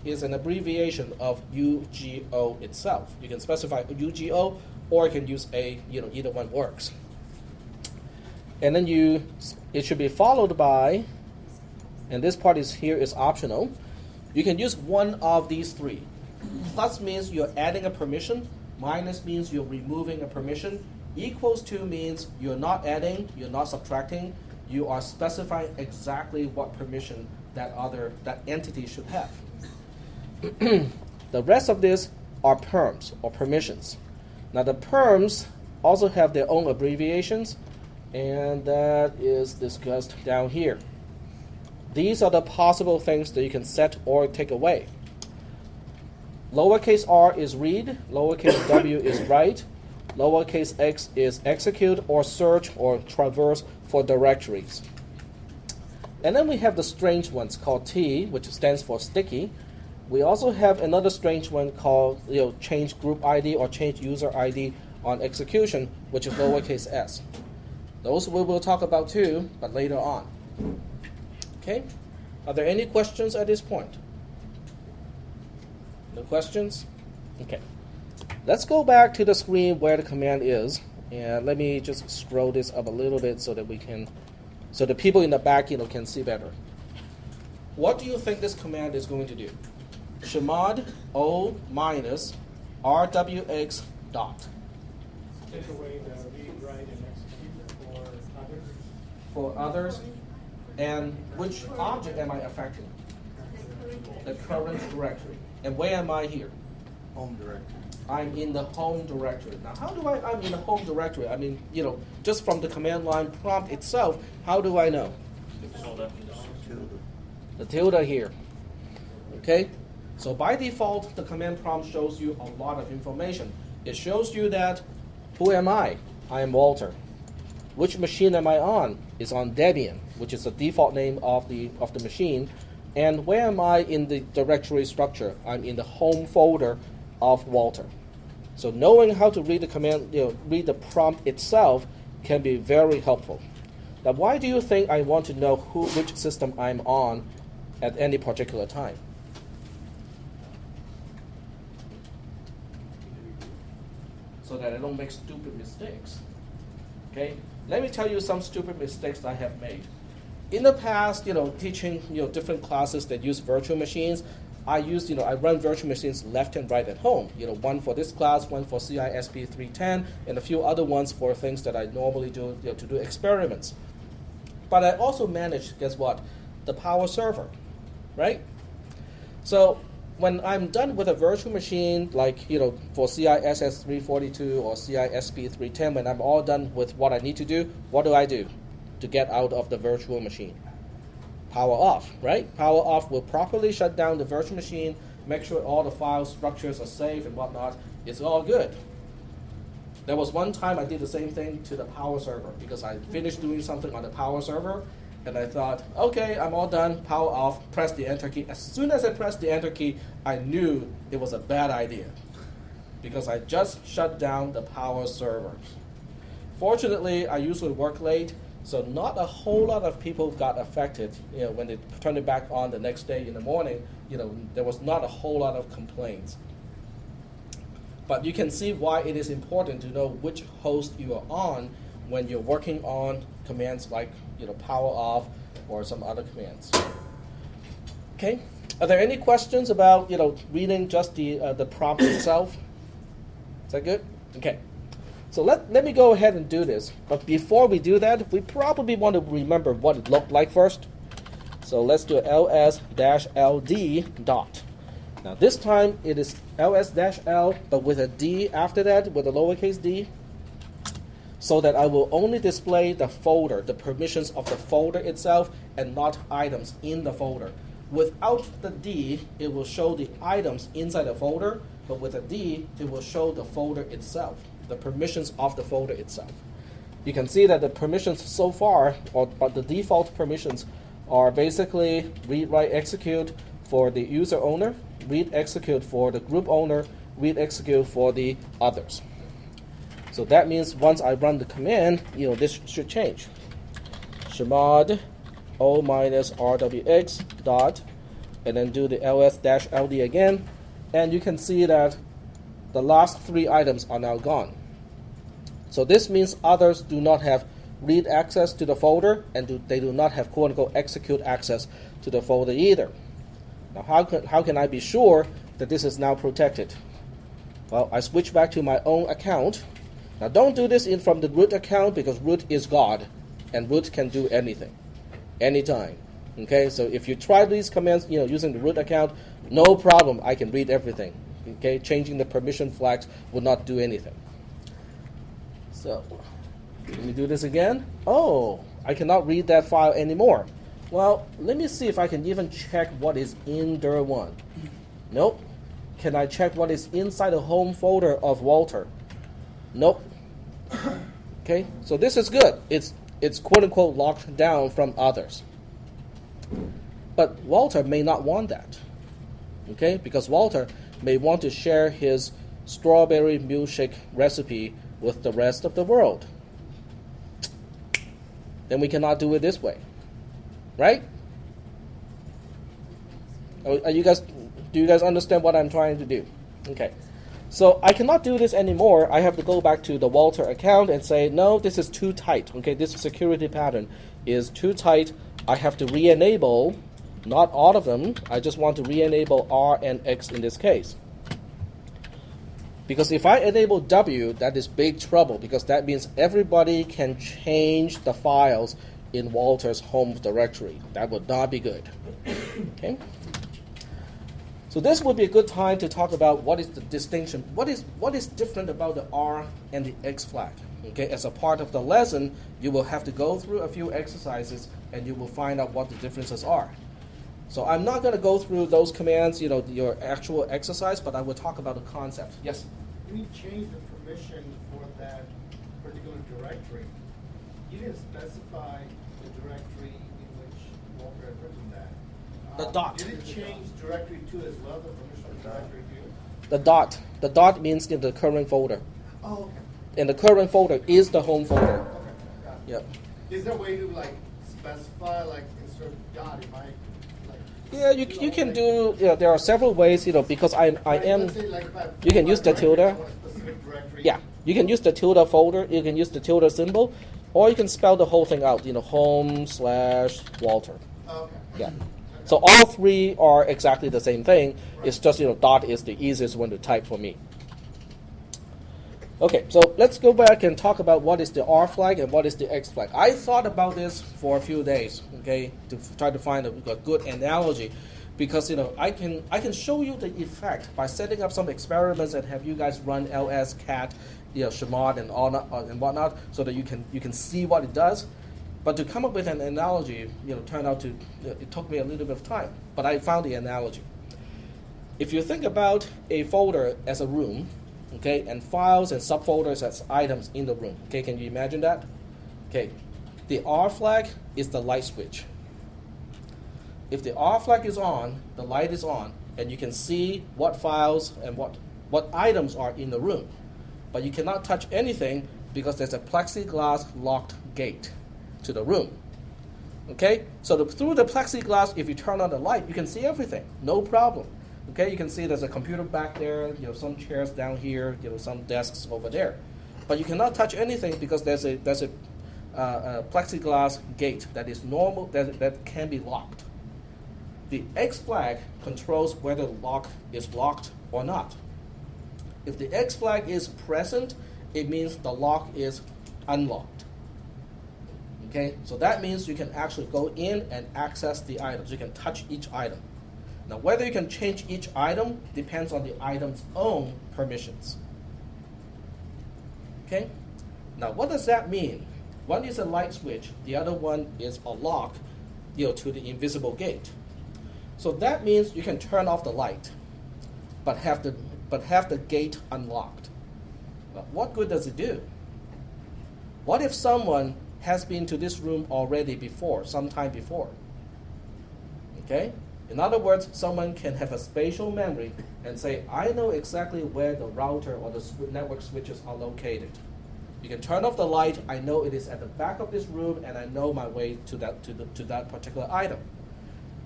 is an abbreviation of UGO itself. You can specify UGO, or you can use A. Either one works. And then it should be followed by, and this part here is optional. You can use one of these 3. Plus means you're adding a permission. Minus means you're removing a permission. Equals to means you're not adding, you're not subtracting. You are specifying exactly what permission that entity should have. The rest of this are perms or permissions. Now the perms also have their own abbreviations, and that is discussed down here. These are the possible things that you can set or take away. Lowercase r is read, lowercase w is write, lowercase x is execute or search or traverse for directories. And then we have the strange ones called T, which stands for sticky. We also have another strange one called change group ID or change user ID on execution, which is lowercase s. Those we will talk about too, but later on. Okay? Are there any questions at this point? No questions? Okay. Let's go back to the screen where the command is, and let me just scroll this up a little bit so that the people in the back can see better. What do you think this command is going to do? Chmod O minus RWX dot. Take away the read, write, and execute for others. For others. And which object am I affecting? The current directory. And where am I here? Home directory. I'm in the home directory. Now, how do I'm in the home directory? Just from the command line prompt itself, how do I know? The tilde here. Okay? So by default, the command prompt shows you a lot of information. It shows you that, who am I? I am Walter. Which machine am I on? It's on Debian, which is the default name of the machine. And where am I in the directory structure? I'm in the home folder of Walter. So knowing how to read the command, read the prompt itself can be very helpful. Now, why do you think I want to know which system I'm on at any particular time? So that I don't make stupid mistakes. Okay? Let me tell you some stupid mistakes I have made. In the past, teaching different classes that use virtual machines, I run virtual machines left and right at home. One for this class, one for ciss342, and a few other ones for things that I normally do to do experiments. But I also manage, guess what? The power server, right? So when I'm done with a virtual machine, like for ciss342 or ciss310, when I'm all done with what I need to do, what do I do to get out of the virtual machine? Power off, right? Power off will properly shut down the virtual machine, make sure all the file structures are safe and whatnot. It's all good. There was one time I did the same thing to the power server because I finished doing something on the power server, and I thought, okay, I'm all done, power off, press the enter key. As soon as I pressed the enter key, I knew it was a bad idea because I just shut down the power server. Fortunately, I usually work late, so not a whole lot of people got affected. When they turned it back on the next day in the morning, there was not a whole lot of complaints. But you can see why it is important to know which host you are on when you're working on commands like power off or some other commands. Okay, Are there any questions about reading just the prompt itself? Is that good? Okay. So let me go ahead and do this. But before we do that, we probably want to remember what it looked like first. So let's do ls-ld dot. Now this time it is ls-l, but with a d after that, with a lowercase d, so that I will only display the folder, the permissions of the folder itself, and not items in the folder. Without the d, it will show the items inside the folder, but with a d, it will show the folder itself, the permissions of the folder itself. You can see that the permissions so far, or the default permissions, are basically read, write, execute for the user owner, read, execute for the group owner, read, execute for the others. So that means once I run the command, this should change. Chmod o-rwx dot, and then do the ls-ld again, and you can see that the last 3 items are now gone. So this means others do not have read access to the folder, and they do not have quote-unquote execute access to the folder either. Now how can I be sure that this is now protected? Well, I switch back to my own account. Now don't do this from the root account, because root is God, and root can do anything, anytime. Okay, so if you try these commands, using the root account, no problem, I can read everything. Okay, changing the permission flags will not do anything. So let me do this again. Oh, I cannot read that file anymore. Well, let me see if I can even check what is in dir1. Nope. Can I check what is inside the home folder of Walter? Nope. Okay, so this is good. It's quote-unquote locked down from others. But Walter may not want that. Okay, because Walter may want to share his strawberry milkshake recipe with the rest of the world. Then we cannot do it this way. Right? Do you guys understand what I'm trying to do? Okay. So I cannot do this anymore. I have to go back to the Walter account and say, no, this is too tight. Okay, this security pattern is too tight. I have to re-enable, not all of them. I just want to re-enable R and X in this case. Because if I enable W, that is big trouble, because that means everybody can change the files in Walter's home directory. That would not be good. Okay. So this would be a good time to talk about what is the distinction, what is different about the R and the X flag. Okay, as a part of the lesson, you will have to go through a few exercises and you will find out what the differences are. So I'm not going to go through those commands, your actual exercise, but I will talk about the concept. Yes? When you change the permission for that particular directory, you didn't specify the directory in which Walter had written that. The dot. Did it change directory 2 as well, the permission of directory 2? The dot. The dot means in the current folder. Oh, okay. And the current folder is the home folder. Okay, got it. Yep. Is there a way to specify instead of dot, if I Yeah, you can do. There are several ways. Because I am. Let's say, if I You can use the tilde. I want a specific directory. Yeah, you can use the tilde folder. You can use the tilde symbol, or you can spell the whole thing out. Home/Walter. Okay. Yeah. So all 3 are exactly the same thing. It's just dot is the easiest one to type for me. Okay, so let's go back and talk about what is the R flag and what is the X flag. I thought about this for a few days, okay, to try to find a good analogy, because I can show you the effect by setting up some experiments and have you guys run ls cat, chmod and all and whatnot, so that you can see what it does. But to come up with an analogy, turned out to it took me a little bit of time, but I found the analogy. If you think about a folder as a room, okay, and files and subfolders as items in the room. Okay, can you imagine that? Okay, the R flag is the light switch. If the R flag is on, the light is on, and you can see what files and what items are in the room. But you cannot touch anything because there's a plexiglass locked gate to the room. Okay, so through the plexiglass, if you turn on the light, you can see everything, no problem. Okay, you can see there's a computer back there, some chairs down here, some desks over there. But you cannot touch anything because there's a plexiglass gate that is normal, that can be locked. The X flag controls whether the lock is locked or not. If the X flag is present, it means the lock is unlocked. Okay, so that means you can actually go in and access the items. You can touch each item. Now, whether you can change each item depends on the item's own permissions. Okay, now what does that mean? One is a light switch, the other one is a lock, to the invisible gate. So that means you can turn off the light, but have the gate unlocked. But what good does it do? What if someone has been to this room already before, sometime before? Okay? In other words, someone can have a spatial memory and say, I know exactly where the router or the network switches are located. You can turn off the light, I know it is at the back of this room, and I know my way to that particular item.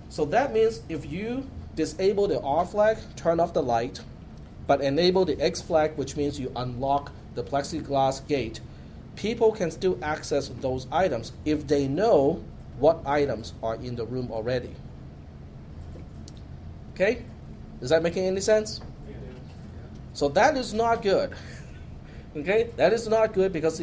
So that means if you disable the R flag, turn off the light, but enable the X flag, which means you unlock the plexiglass gate, people can still access those items if they know what items are in the room already. Okay? Is that making any sense? So that is not good. Okay? That is not good because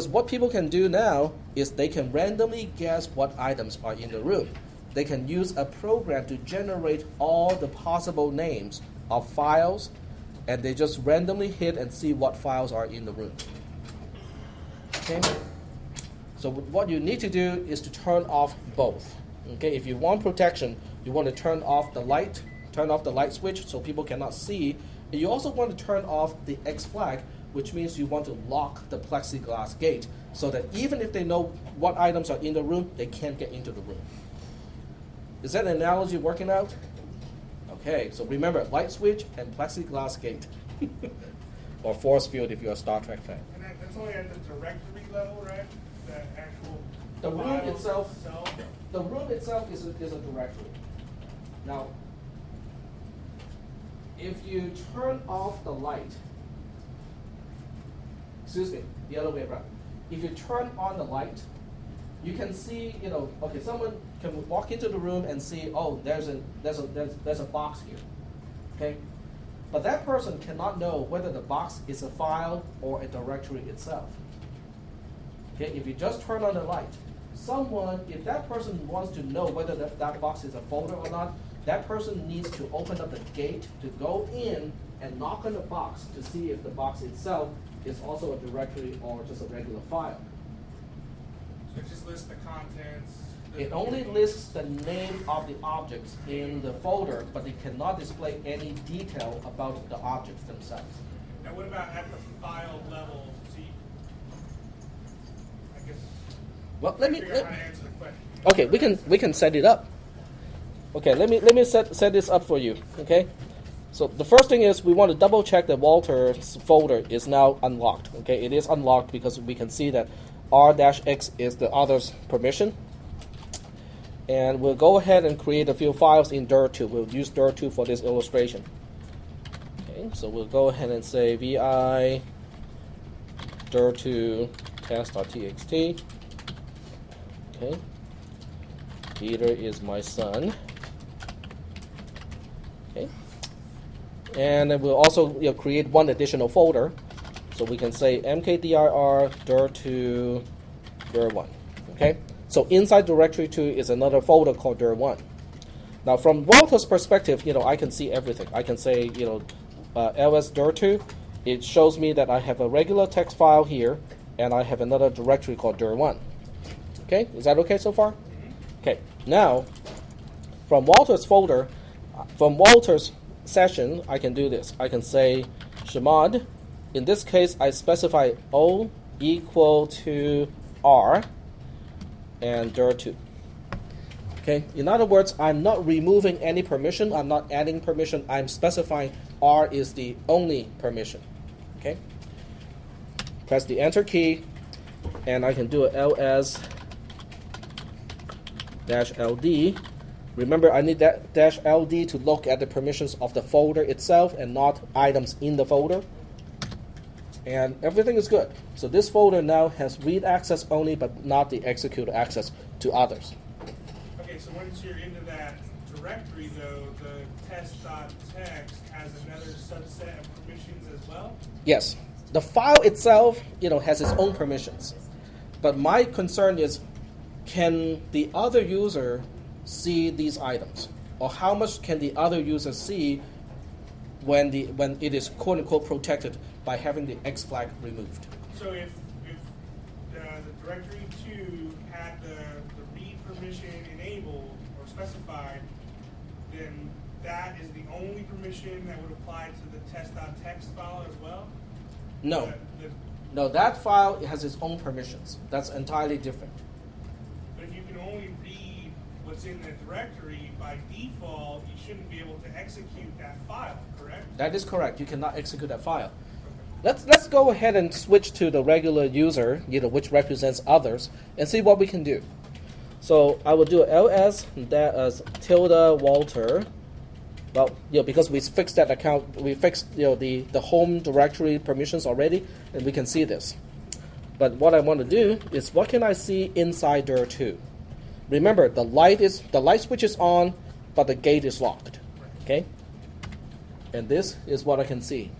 what people can do now is they can randomly guess what items are in the room. They can use a program to generate all the possible names of files, and they just randomly hit and see what files are in the room. Okay? So what you need to do is to turn off both. Okay? If you want protection, you want to turn off the light switch so people cannot see. And you also want to turn off the X flag, which means you want to lock the plexiglass gate so that even if they know what items are in the room, they can't get into the room. Is that analogy working out? Okay, so remember, light switch and plexiglass gate. Or force field if you're a Star Trek fan. And that's only at the directory level, right? The actual The room file itself, itself? the room itself is a directory. Now, if you turn off the light, the other way around. If you turn on the light, you can see, okay, someone can walk into the room and see, oh, there's a box here, okay? But that person cannot know whether the box is a file or a directory itself. Okay, if you just turn on the light, if that person wants to know whether that box is a folder or not, that person needs to open up the gate to go in and knock on the box to see if the box itself is also a directory or just a regular file. So it just lists the contents. It only lists the name of the objects in the folder, but it cannot display any detail about the objects themselves. Now what about at the file level? See, I guess. Well, let me. Figure out how to answer the question. Okay, we can set it up. Okay, let me set this up for you. Okay, so the first thing is we want to double check that Walter's folder is now unlocked. Okay, it is unlocked because we can see that R-X is the other's permission. And we'll go ahead and create a few files in dir2. We'll use dir2 for this illustration. Okay, so we'll go ahead and say vi dir2 test.txt. Okay, Peter is my son. Okay, and then we'll also create one additional folder. So we can say mkdir dir2 dir1. Okay. So inside directory 2 is another folder called dir1. Now from Walter's perspective, I can see everything. I can say, ls dir2, it shows me that I have a regular text file here, and I have another directory called dir1. Okay, is that okay so far? Okay, now from Walter's folder, from Walter's session, I can do this. I can say chmod. In this case, I specify O equal to R and dir2. Okay, in other words, I'm not removing any permission, I'm not adding permission, I'm specifying R is the only permission. Okay, press the enter key, and I can do a ls-ld. Remember, I need that -ld to look at the permissions of the folder itself and not items in the folder. And everything is good. So this folder now has read access only, but not the execute access to others. Okay, so once you're into that directory, though, the test.txt has another subset of permissions as well? Yes. The file itself, has its own permissions. But my concern is, can the other user see these items? Or how much can the other user see when it is quote unquote protected by having the X flag removed? So if the directory 2 had the read permission enabled or specified, then that is the only permission that would apply to the test.txt file as well? No. No, that file has its own permissions. That's entirely different. But if you can only read what's in the directory, by default, you shouldn't be able to execute that file, correct? That is correct. You cannot execute that file. Let's go ahead and switch to the regular user, which represents others, and see what we can do. So I will do ls that as tilde Walter. Well, because we fixed that account, we fixed the home directory permissions already, and we can see this. But what I want to do is, what can I see inside dir2? Remember, the light switch is on, but the gate is locked. Okay, and this is what I can see.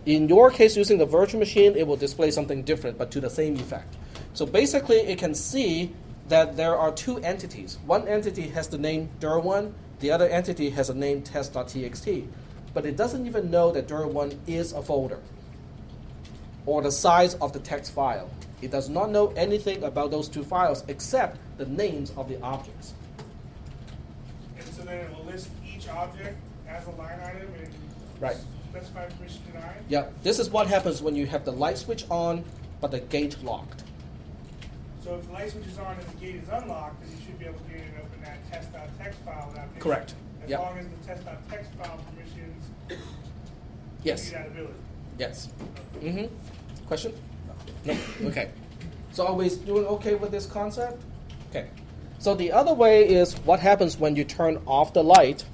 In your case, using the virtual machine, it will display something different, but to the same effect. So basically, it can see that there are two entities. One entity has the name dir1. The other entity has a name test.txt, but it doesn't even know that dir1 is a folder or the size of the text file. It does not know anything about those two files except the names of the objects. And so then it will list each object as a line item and Right. specify permission denied? Yeah, this is what happens when you have the light switch on, but the gate locked. So if the light switch is on and the gate is unlocked, then you should be able to get in and open that test.txt file without an issue. Correct. As Yep. long as the test.txt file permissions Yes. give you that ability. Yes. Question? No. Okay. So are we doing okay with this concept? Okay. So the other way is what happens when you turn off the light,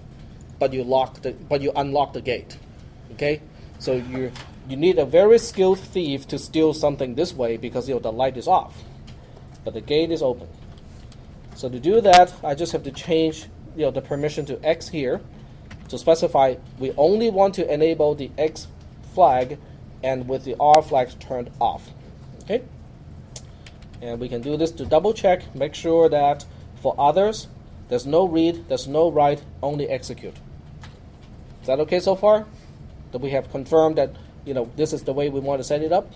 but you unlock the gate. Okay. So you need a very skilled thief to steal something this way because the light is off, but the gate is open. So to do that, I just have to change the permission to X here to specify we only want to enable the X flag and with the R flags turned off. Okay? And we can do this to double check, make sure that for others, there's no read, there's no write, only execute. Is that okay so far? That we have confirmed that this is the way we want to set it up.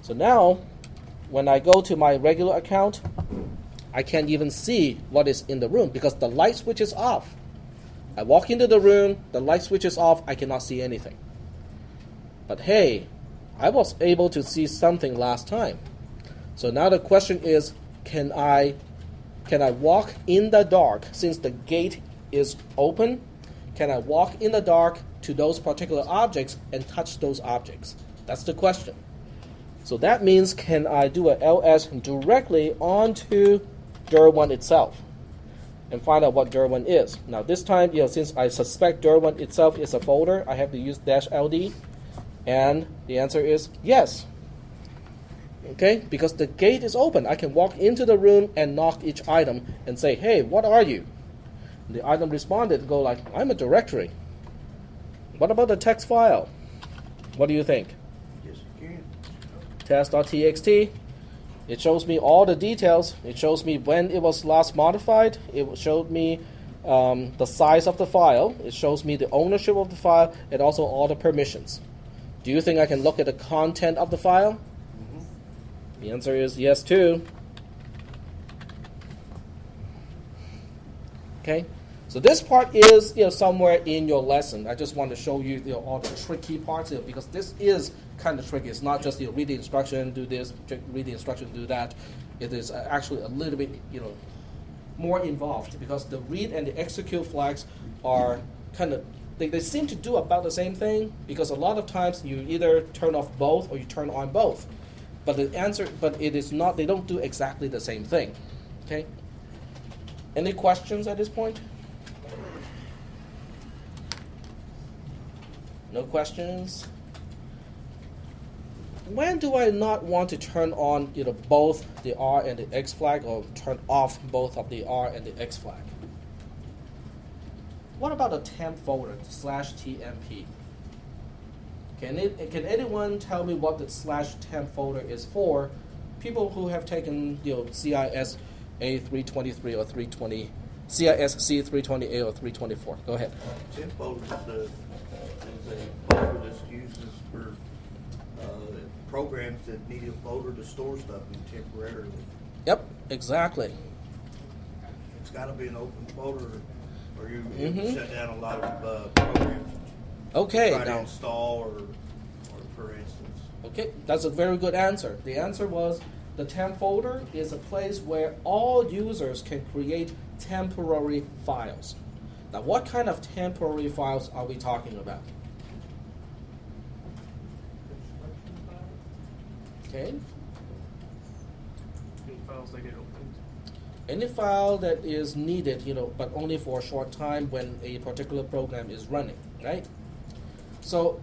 So now, when I go to my regular account, I can't even see what is in the room because the light switch is off. I walk into the room, the light switch is off, I cannot see anything. But hey, I was able to see something last time. So now the question is, can I walk in the dark since the gate is open? Can I walk in the dark to those particular objects and touch those objects? That's the question. So that means, can I do a ls directly onto dir1 itself and find out what dir1 is? Now this time, since I suspect dir1 itself is a folder, I have to use -ld, and the answer is yes. Okay, because the gate is open. I can walk into the room and knock each item and say, hey, what are you? The item responded, go like, I'm a directory. What about the text file? What do you think? Yes, you can. Test.txt. It shows me all the details. It shows me when it was last modified. It showed me the size of the file. It shows me the ownership of the file and also all the permissions. Do you think I can look at the content of the file? The answer is yes too. Okay, so this part is somewhere in your lesson. I just want to show you all the tricky parts because this is kind of tricky. It's not just read the instruction, do this, read the instruction, do that. It is actually a little bit more involved because the read and the execute flags are kind of they seem to do about the same thing because a lot of times you either turn off both or you turn on both. But it is not. They don't do exactly the same thing. Okay. Any questions at this point? No questions. When do I not want to turn on both the R and the X flag, or turn off both of the R and the X flag? what about a temp folder /tmp? Can anyone tell me what the /temp folder is for? People who have taken CIS A323 or 320, CIS C320A or 324. Go ahead. Temp folder is a folder that's used for programs that need a folder to store stuff in temporarily. Yep, exactly. It's got to be an open folder, or you shut down a lot of programs. Okay, Try to now. install or for instance. Okay, that's a very good answer. The answer was the temp folder is a place where all users can create temporary files. Now, what kind of temporary files are we talking about? Okay, Any files that get opened. any file that is needed, but only for a short time when a particular program is running, right? So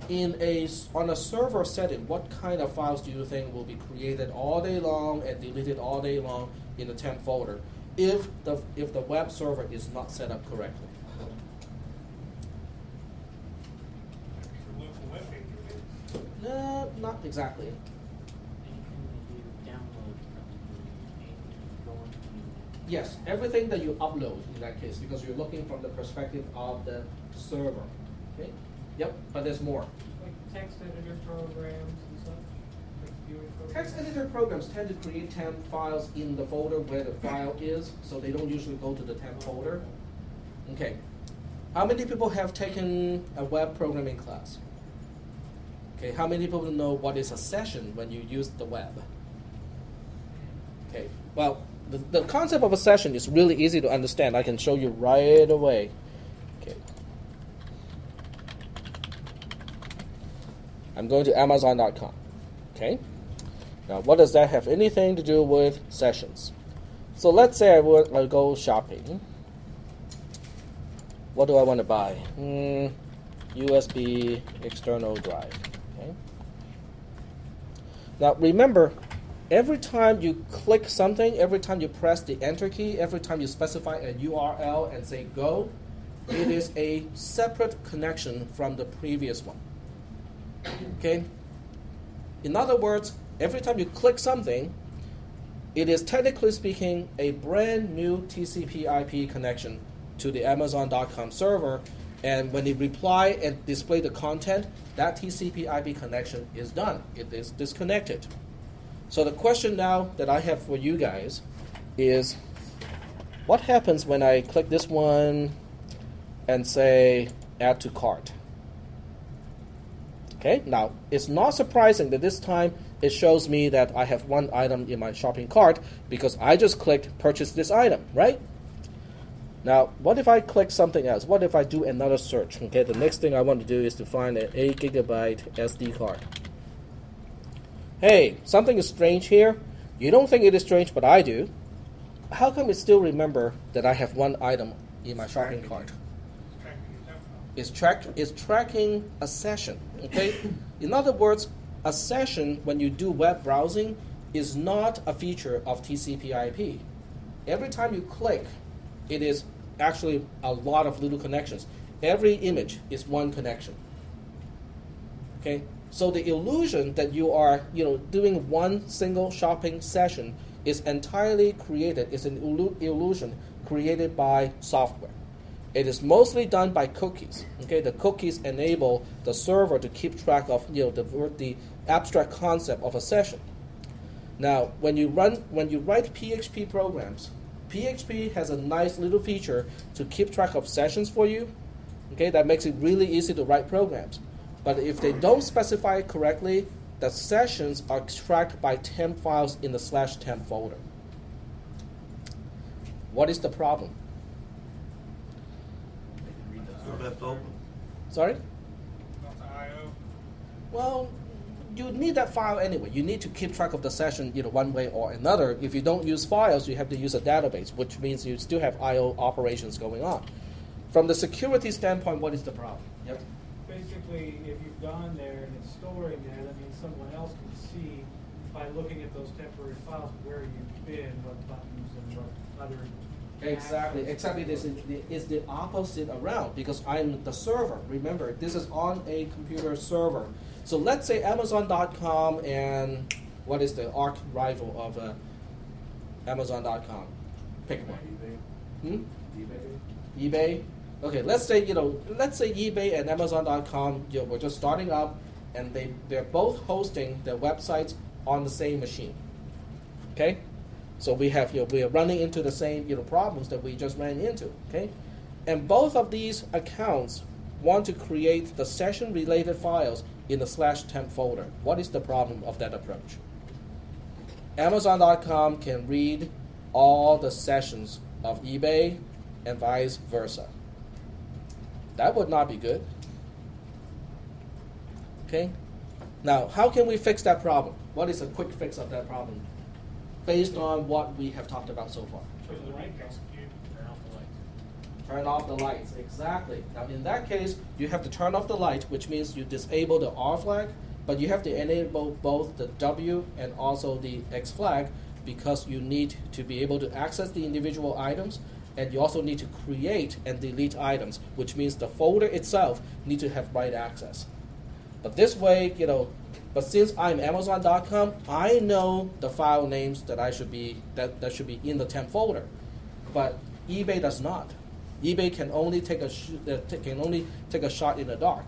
on a server setting, what kind of files do you think will be created all day long and deleted all day long in the temp folder if the web server is not set up correctly? Your local web page, right? No, not exactly. Yes, everything that you upload in that case, because you're looking from the perspective of the server. Okay? Yep, but there's more. Like text editor programs and such? Like viewing programs? Text editor programs tend to create temp files in the folder where the file is, so they don't usually go to the temp folder. Okay. How many people have taken a web programming class? Okay, how many people know what is a session when you use the web? Okay, well, the concept of a session is really easy to understand. I can show you right away. Okay. I'm going to Amazon.com. Okay. Now, what does that have anything to do with sessions? So let's say I go shopping. What do I want to buy? USB external drive. Okay. Now, remember, every time you click something, every time you press the enter key, every time you specify a URL and say go, it is a separate connection from the previous one. Okay? In other words, every time you click something, it is technically speaking a brand new TCP/IP connection to the Amazon.com server, and when you reply and display the content, that TCP/IP connection is done. It is disconnected. So the question now that I have for you guys is, what happens when I click this one and say add to cart? Okay, now it's not surprising that this time it shows me that I have one item in my shopping cart because I just clicked purchase this item, right? Now, what if I click something else? What if I do another search? Okay, the next thing I want to do is to find an 8 GB SD card. Hey, something is strange here. You don't think it is strange, but I do. How come it still remember that I have one item in my shopping cart? It's tracking a session. Okay. In other words, a session when you do web browsing is not a feature of TCP/IP. Every time you click, it is actually a lot of little connections. Every image is one connection. Okay. So the illusion that you are, doing one single shopping session is entirely created. It's an illusion created by software. It is mostly done by cookies. Okay, the cookies enable the server to keep track of, the abstract concept of a session. Now, when you write PHP programs, PHP has a nice little feature to keep track of sessions for you. Okay, that makes it really easy to write programs. But if they don't specify it correctly, the sessions are tracked by temp files in the /temp folder. What is the problem? They're left open. Sorry? Not to IO. Well, you need that file anyway. You need to keep track of the session, one way or another. If you don't use files, you have to use a database, which means you still have I/O operations going on. From the security standpoint, what is the problem? Yep. Basically, if you've gone there and it's storing there, that means someone else can see by looking at those temporary files where you've been, what buttons and what other Exactly. Except it is the opposite around because I'm the server. Remember, this is on a computer server. So let's say Amazon.com and what is the arch rival of Amazon.com? Pick one. eBay. Okay, let's say eBay and Amazon.com were just starting up, and they're both hosting their websites on the same machine. Okay, so we are running into the same problems that we just ran into. Okay, and both of these accounts want to create the session-related files in the /temp folder. What is the problem of that approach? Amazon.com can read all the sessions of eBay and vice versa. That would not be good. Okay? Now, how can we fix that problem? What is a quick fix of that problem based on what we have talked about so far? Turn off the lights, exactly. Now, in that case, you have to turn off the light, which means you disable the R flag, but you have to enable both the W and also the X flag because you need to be able to access the individual items, and you also need to create and delete items, which means the folder itself needs to have write access. But this way, but since I'm Amazon.com, I know the file names that should be in the temp folder, but eBay does not. eBay can only take a shot in the dark.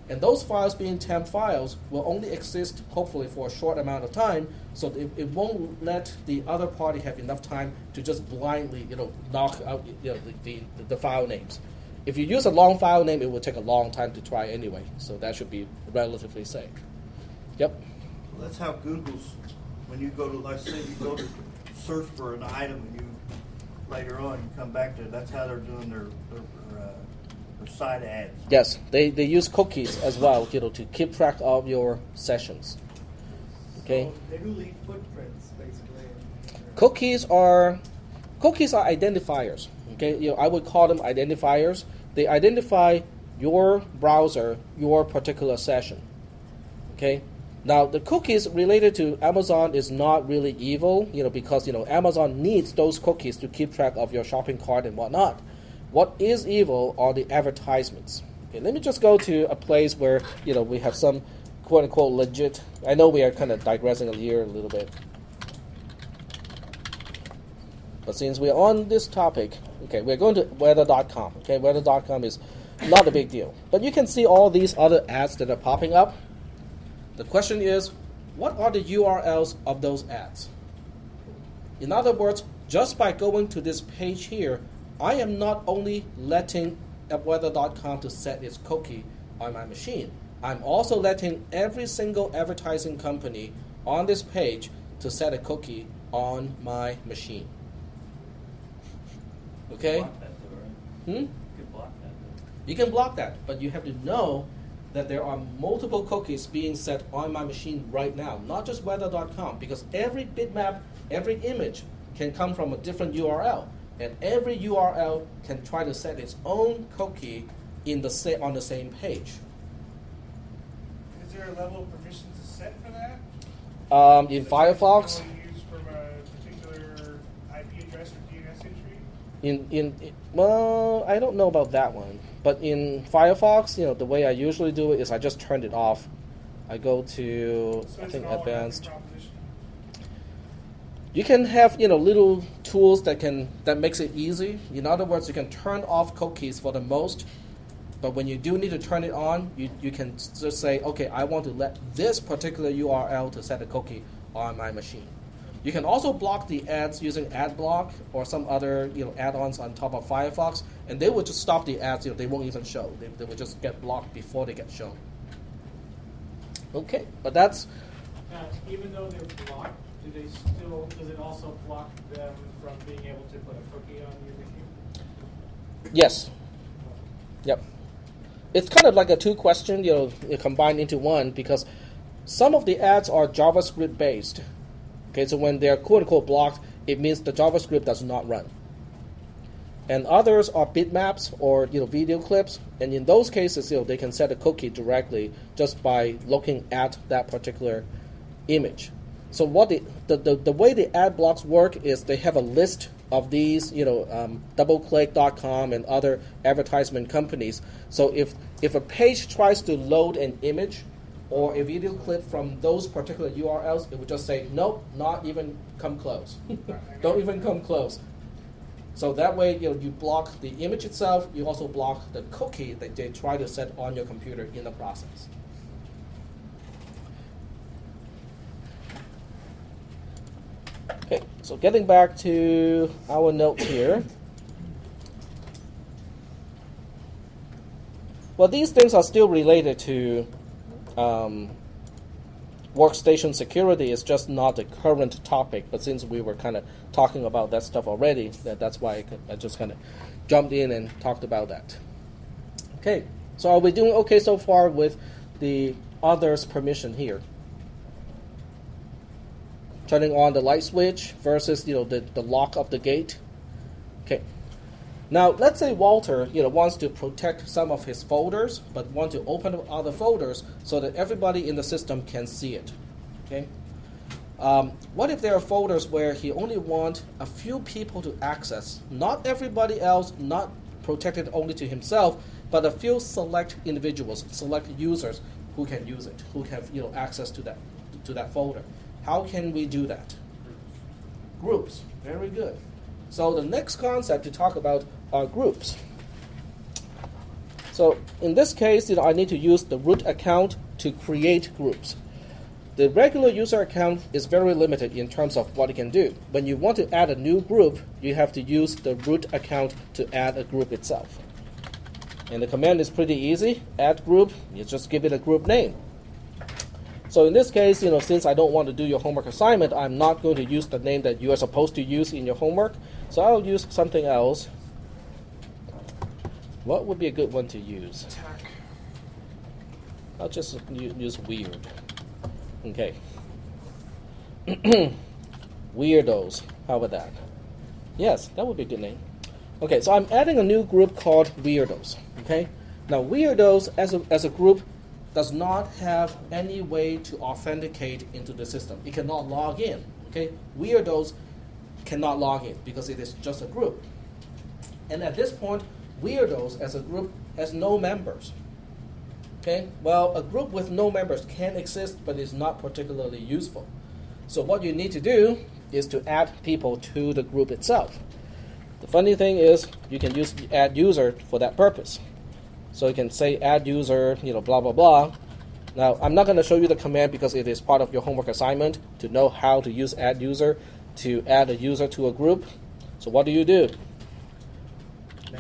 And those files being temp files will only exist hopefully for a short amount of time, so it won't let the other party have enough time to just blindly knock out the file names. If you use a long file name, it will take a long time to try anyway, so that should be relatively safe. Yep. Well, that's how Google's, when you go to, let's say you go to search for an item and you later on you come back to it, that's how they're doing their site ads. Yes, they use cookies as well, to keep track of your sessions. Okay. So they do leave footprints, basically. Cookies are identifiers. Okay, I would call them identifiers. They identify your browser, your particular session. Okay. Now the cookies related to Amazon is not really evil, because Amazon needs those cookies to keep track of your shopping cart and whatnot. What is evil are the advertisements. Okay, let me just go to a place where we have some quote unquote legit. I know we are kind of digressing here a little bit, but since we're on this topic, okay, we're going to weather.com. Okay, weather.com is not a big deal, but you can see all these other ads that are popping up. The question is, what are the URLs of those ads? In other words, just by going to this page here, I am not only letting weather.com to set its cookie on my machine, I'm also letting every single advertising company on this page to set a cookie on my machine. Okay? Block that though, right? You can block that though. You can block that, but you have to know that there are multiple cookies being set on my machine right now, not just weather.com, because every bitmap, every image can come from a different URL, and every URL can try to set its own cookie on the same page. Is there a level of permissions set for that? In Firefox, Used from a particular IP address or DNS entry? well, I don't know about that one, but in Firefox, the way I usually do it is I just turn it off. I go to So I it's think an all or nothing advanced. proposition. You can have little tools that makes it easy. In other words, you can turn off cookies for the most, but when you do need to turn it on, you can just say, okay, I want to let this particular URL to set a cookie on my machine. You can also block the ads using AdBlock or some other add-ons on top of Firefox, and they will just stop the ads. They won't even show. They will just get blocked before they get shown. Okay, but that's Now, even though they're blocked, does it also block them from being able to put a cookie on your machine? yes. Yep. It's kind of like a two-question, combined into one, because some of the ads are JavaScript based. Okay, so when they're quote-unquote blocked, it means the JavaScript does not run. And others are bitmaps or video clips, and in those cases, they can set a cookie directly just by looking at that particular image. So what the way the ad blocks work is they have a list of these, DoubleClick.com and other advertisement companies. So if a page tries to load an image or a video clip from those particular URLs, it would just say, nope, not even come close. Don't even come close. So that way, you block the image itself. You also block the cookie that they try to set on your computer in the process. Okay, so getting back to our notes here. Well, these things are still related to workstation security. It's just not the current topic, but since we were kind of talking about that stuff already, that's why I just kind of jumped in and talked about that. Okay, so are we doing okay so far with the others permission here? Turning on the light switch versus the lock of the gate. Okay. Now let's say Walter wants to protect some of his folders, but want to open up other folders so that everybody in the system can see it. Okay. What if there are folders where he only wants a few people to access, not everybody else, not protected only to himself, but a few select individuals, select users who can use it, who have access to that folder. How can we do that? Groups. Very good. So the next concept to talk about are groups. So in this case, I need to use the root account to create groups. The regular user account is very limited in terms of what it can do. When you want to add a new group, you have to use the root account to add a group itself. And the command is pretty easy. Add group, you just give it a group name. So in this case, since I don't want to do your homework assignment, I'm not going to use the name that you are supposed to use in your homework. So I'll use something else. What would be a good one to use? Attack. I'll just use weird. Okay. Weirdos. How about that? Yes, that would be a good name. Okay, so I'm adding a new group called Weirdos. Okay. Now Weirdos as a group does not have any way to authenticate into the system. It cannot log in. Okay, Weirdos cannot log in because it is just a group. And at this point, Weirdos as a group has no members. Okay, well, a group with no members can exist, but is not particularly useful. So what you need to do is to add people to the group itself. The funny thing is, you can use add user for that purpose. So you can say add user, blah, blah, blah. Now, I'm not going to show you the command because it is part of your homework assignment to know how to use add user to add a user to a group. So what do?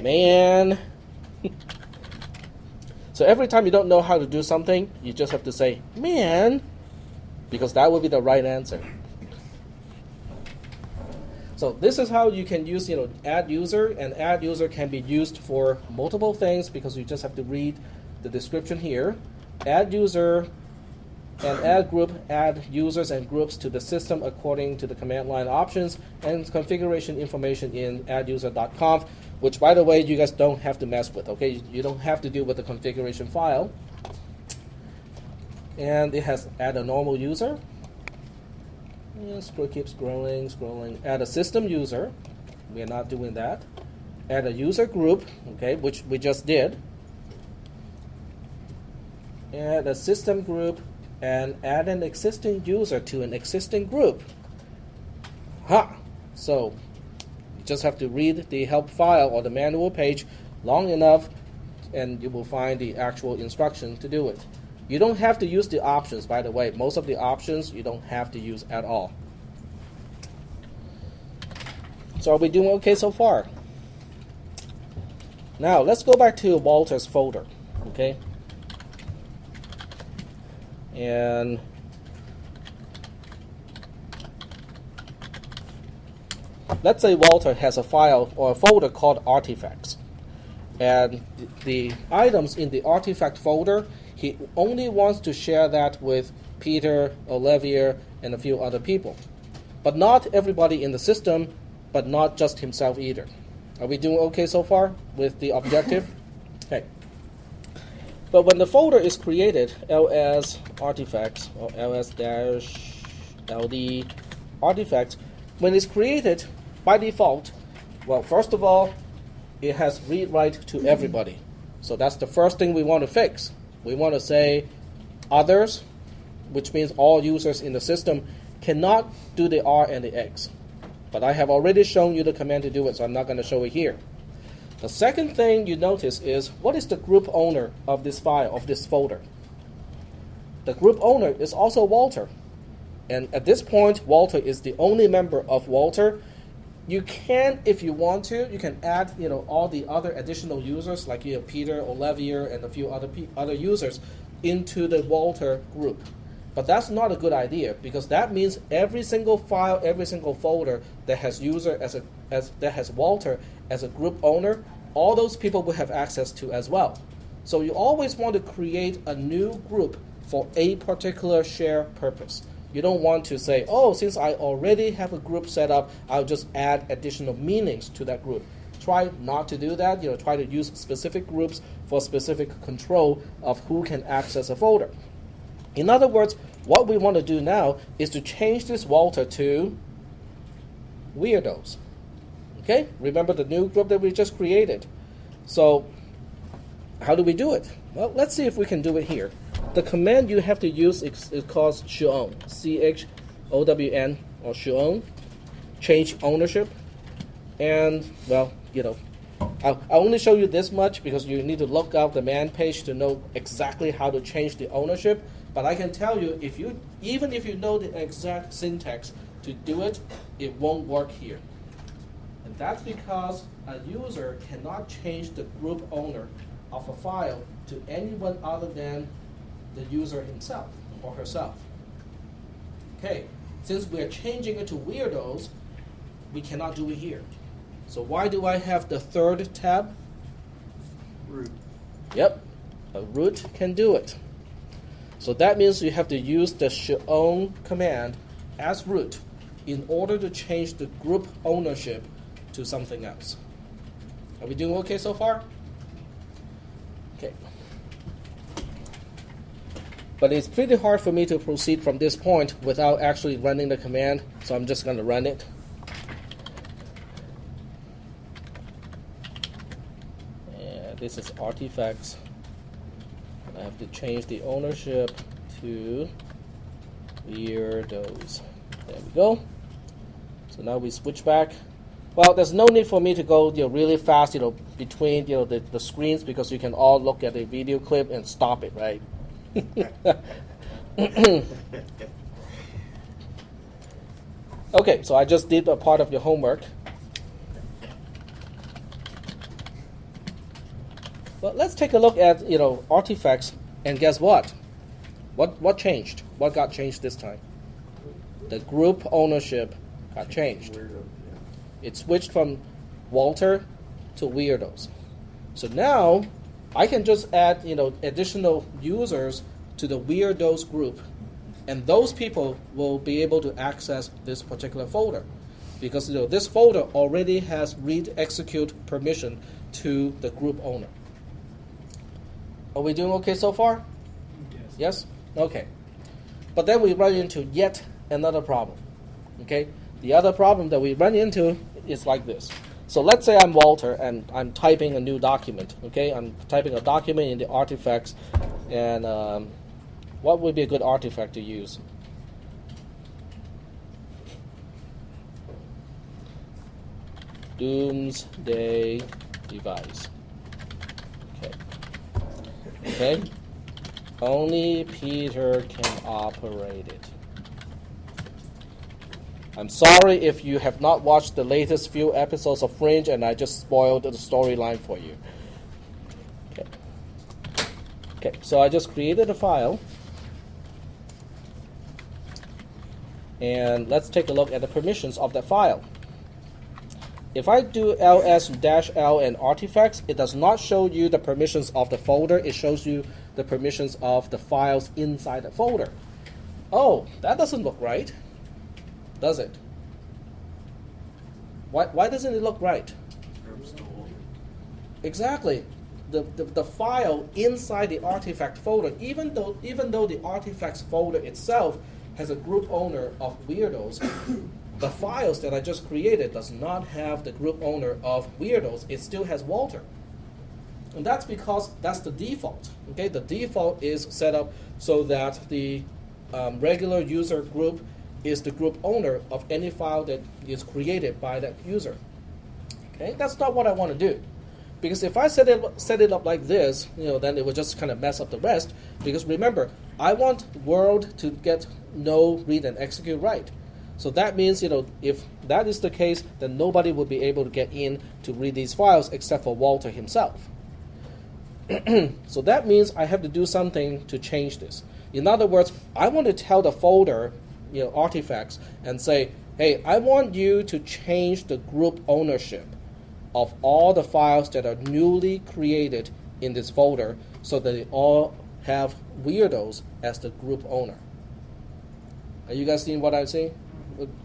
Man. So every time you don't know how to do something, you just have to say, man, because that would be the right answer. So this is how you can use, add user, and add user can be used for multiple things because you just have to read the description here. Add user and add group, add users and groups to the system according to the command line options and configuration information in adduser.conf, which, by the way, you guys don't have to mess with, okay? You don't have to deal with the configuration file. And it has add a normal user. Yeah, keep scrolling. Add a system user. We are not doing that. Add a user group, okay, which we just did. Add a system group and add an existing user to an existing group. So you just have to read the help file or the manual page long enough and you will find the actual instruction to do it. You don't have to use the options, by the way. Most of the options you don't have to use at all. So are we doing okay so far? Now let's go back to Walter's folder, okay? And let's say Walter has a file or a folder called artifacts. And the items in the artifact folder, he only wants to share that with Peter, Olivier, and a few other people. But not everybody in the system, but not just himself either. Are we doing okay so far with the objective? Okay. But when the folder is created, ls artifacts, or ls-ld artifacts, when it's created, by default, Well, first of all, it has read-write to everybody. So that's the first thing we want to fix. We want to say others, which means all users in the system, cannot do the R and the X. But I have already shown you the command to do it, so I'm not going to show it here. The second thing you notice is, what is the group owner of this file, of this folder? The group owner is also Walter. And at this point, Walter is the only member of Walter. You can, if you want to, you can add all the other additional users, like Peter, Olivier, and a few other users into the Walter group. But that's not a good idea, because that means every single file, every single folder that has user that has Walter as a group owner, all those people will have access to as well. So you always want to create a new group for a particular shared purpose. You don't want to say, oh, since I already have a group set up, I'll just add additional meanings to that group. Try not to do that. Try to use specific groups for specific control of who can access a folder. In other words, what we want to do now is to change this Walter to weirdos. Okay? Remember the new group that we just created. So how do we do it? Well, let's see if we can do it here. The command you have to use is called chown, C-H-O-W-N, or chown, change ownership. And, well, I'll only show you this much because you need to look up the man page to know exactly how to change the ownership. But I can tell you, even if you know the exact syntax to do it, it won't work here. And that's because a user cannot change the group owner of a file to anyone other than the user himself or herself. Okay, since we're changing it to weirdos, we cannot do it here. So why do I have the third tab? Root. Yep, a root can do it. So that means you have to use the chown command as root in order to change the group ownership to something else. Are we doing okay so far? Okay. But it's pretty hard for me to proceed from this point without actually running the command, so I'm just going to run it. And this is artifacts. I have to change the ownership to weirdos. There we go. So now we switch back. Well, there's no need for me to go really fast between the screens, because you can all look at the video clip and stop it, right? Okay, so I just did a part of your homework. Well, let's take a look at artifacts, and guess what? What changed? What got changed this time? The group ownership got changed. It switched from Walter to weirdos. So now I can just add additional users to the weirdos group, and those people will be able to access this particular folder, because this folder already has read execute permission to the group owner. Are we doing okay so far? Yes? Okay. But then we run into yet another problem. Okay? The other problem that we run into is like this. So let's say I'm Walter and I'm typing a new document. Okay? I'm typing a document in the artifacts, and what would be a good artifact to use? Doomsday device. Okay. Only Peter can operate it. I'm sorry if you have not watched the latest few episodes of Fringe and I just spoiled the storyline for you. Okay, so I just created a file. And let's take a look at the permissions of that file. If I do ls-l and artifacts, it does not show you the permissions of the folder. It shows you the permissions of the files inside the folder. Oh, that doesn't look right, does it? Why doesn't it look right? Exactly. The file inside the artifact folder, even though the artifacts folder itself has a group owner of weirdos, the files that I just created does not have the group owner of weirdos. It still has Walter. And that's because that's the default. Okay, the default is set up so that the regular user group is the group owner of any file that is created by that user. Okay, that's not what I want to do, because if I set it up like this, then it will just kind of mess up the rest. Because remember, I want world to get no read and execute write. So that means, if that is the case, then nobody will be able to get in to read these files except for Walter himself. So that means I have to do something to change this. In other words, I want to tell the folder, artifacts, and say, hey, I want you to change the group ownership of all the files that are newly created in this folder so that they all have weirdos as the group owner. Are you guys seeing what I'm saying?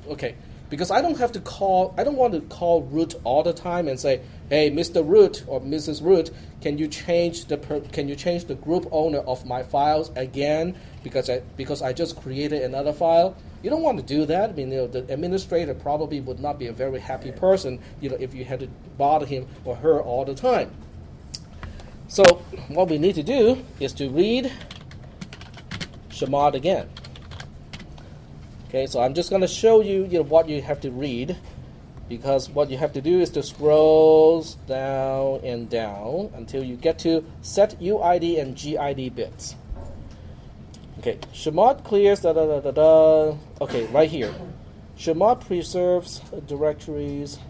Okay. Because I don't want to call root all the time and say, hey, Mr. Root or Mrs. Root, can you change the group owner of my files again because I just created another file? You don't want to do that. I mean, the administrator probably would not be a very happy person, if you had to bother him or her all the time. So what we need to do is to read Chmod again. Okay, so I'm just going to show you, what you have to read, because what you have to do is to scroll down and down until you get to set UID and GID bits. Okay, Chmod clears Okay, right here. Chmod preserves directories.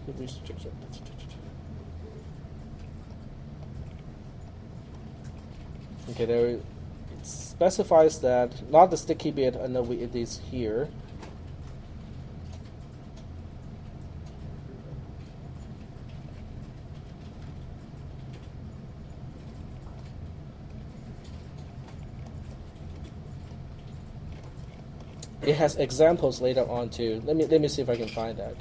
Okay, there it specifies that not the sticky bit, and it is here. It has examples later on too. Let me see if I can find that.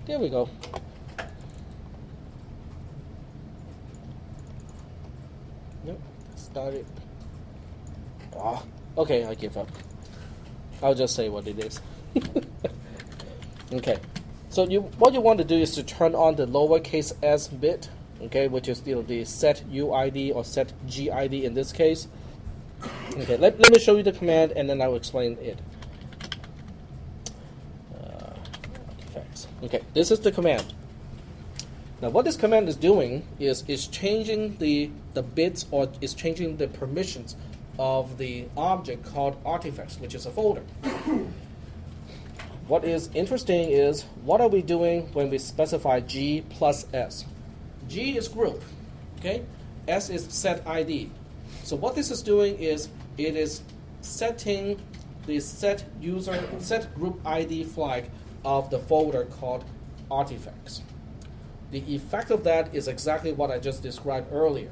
There we go. Yep, started. Okay, I give up. I'll just say what it is. Okay, so what you want to do is to turn on the lowercase s bit, okay, which is the set UID or set GID in this case. Okay, let me show you the command and then I'll explain it. Okay, this is the command. Now what this command is doing is changing the bits, or is changing the permissions of the object called artifacts, which is a folder. What is interesting is, what are we doing when we specify G plus S? G is group, okay? S is set ID. So what this is doing is, it is setting the set group ID flag of the folder called artifacts. The effect of that is exactly what I just described earlier.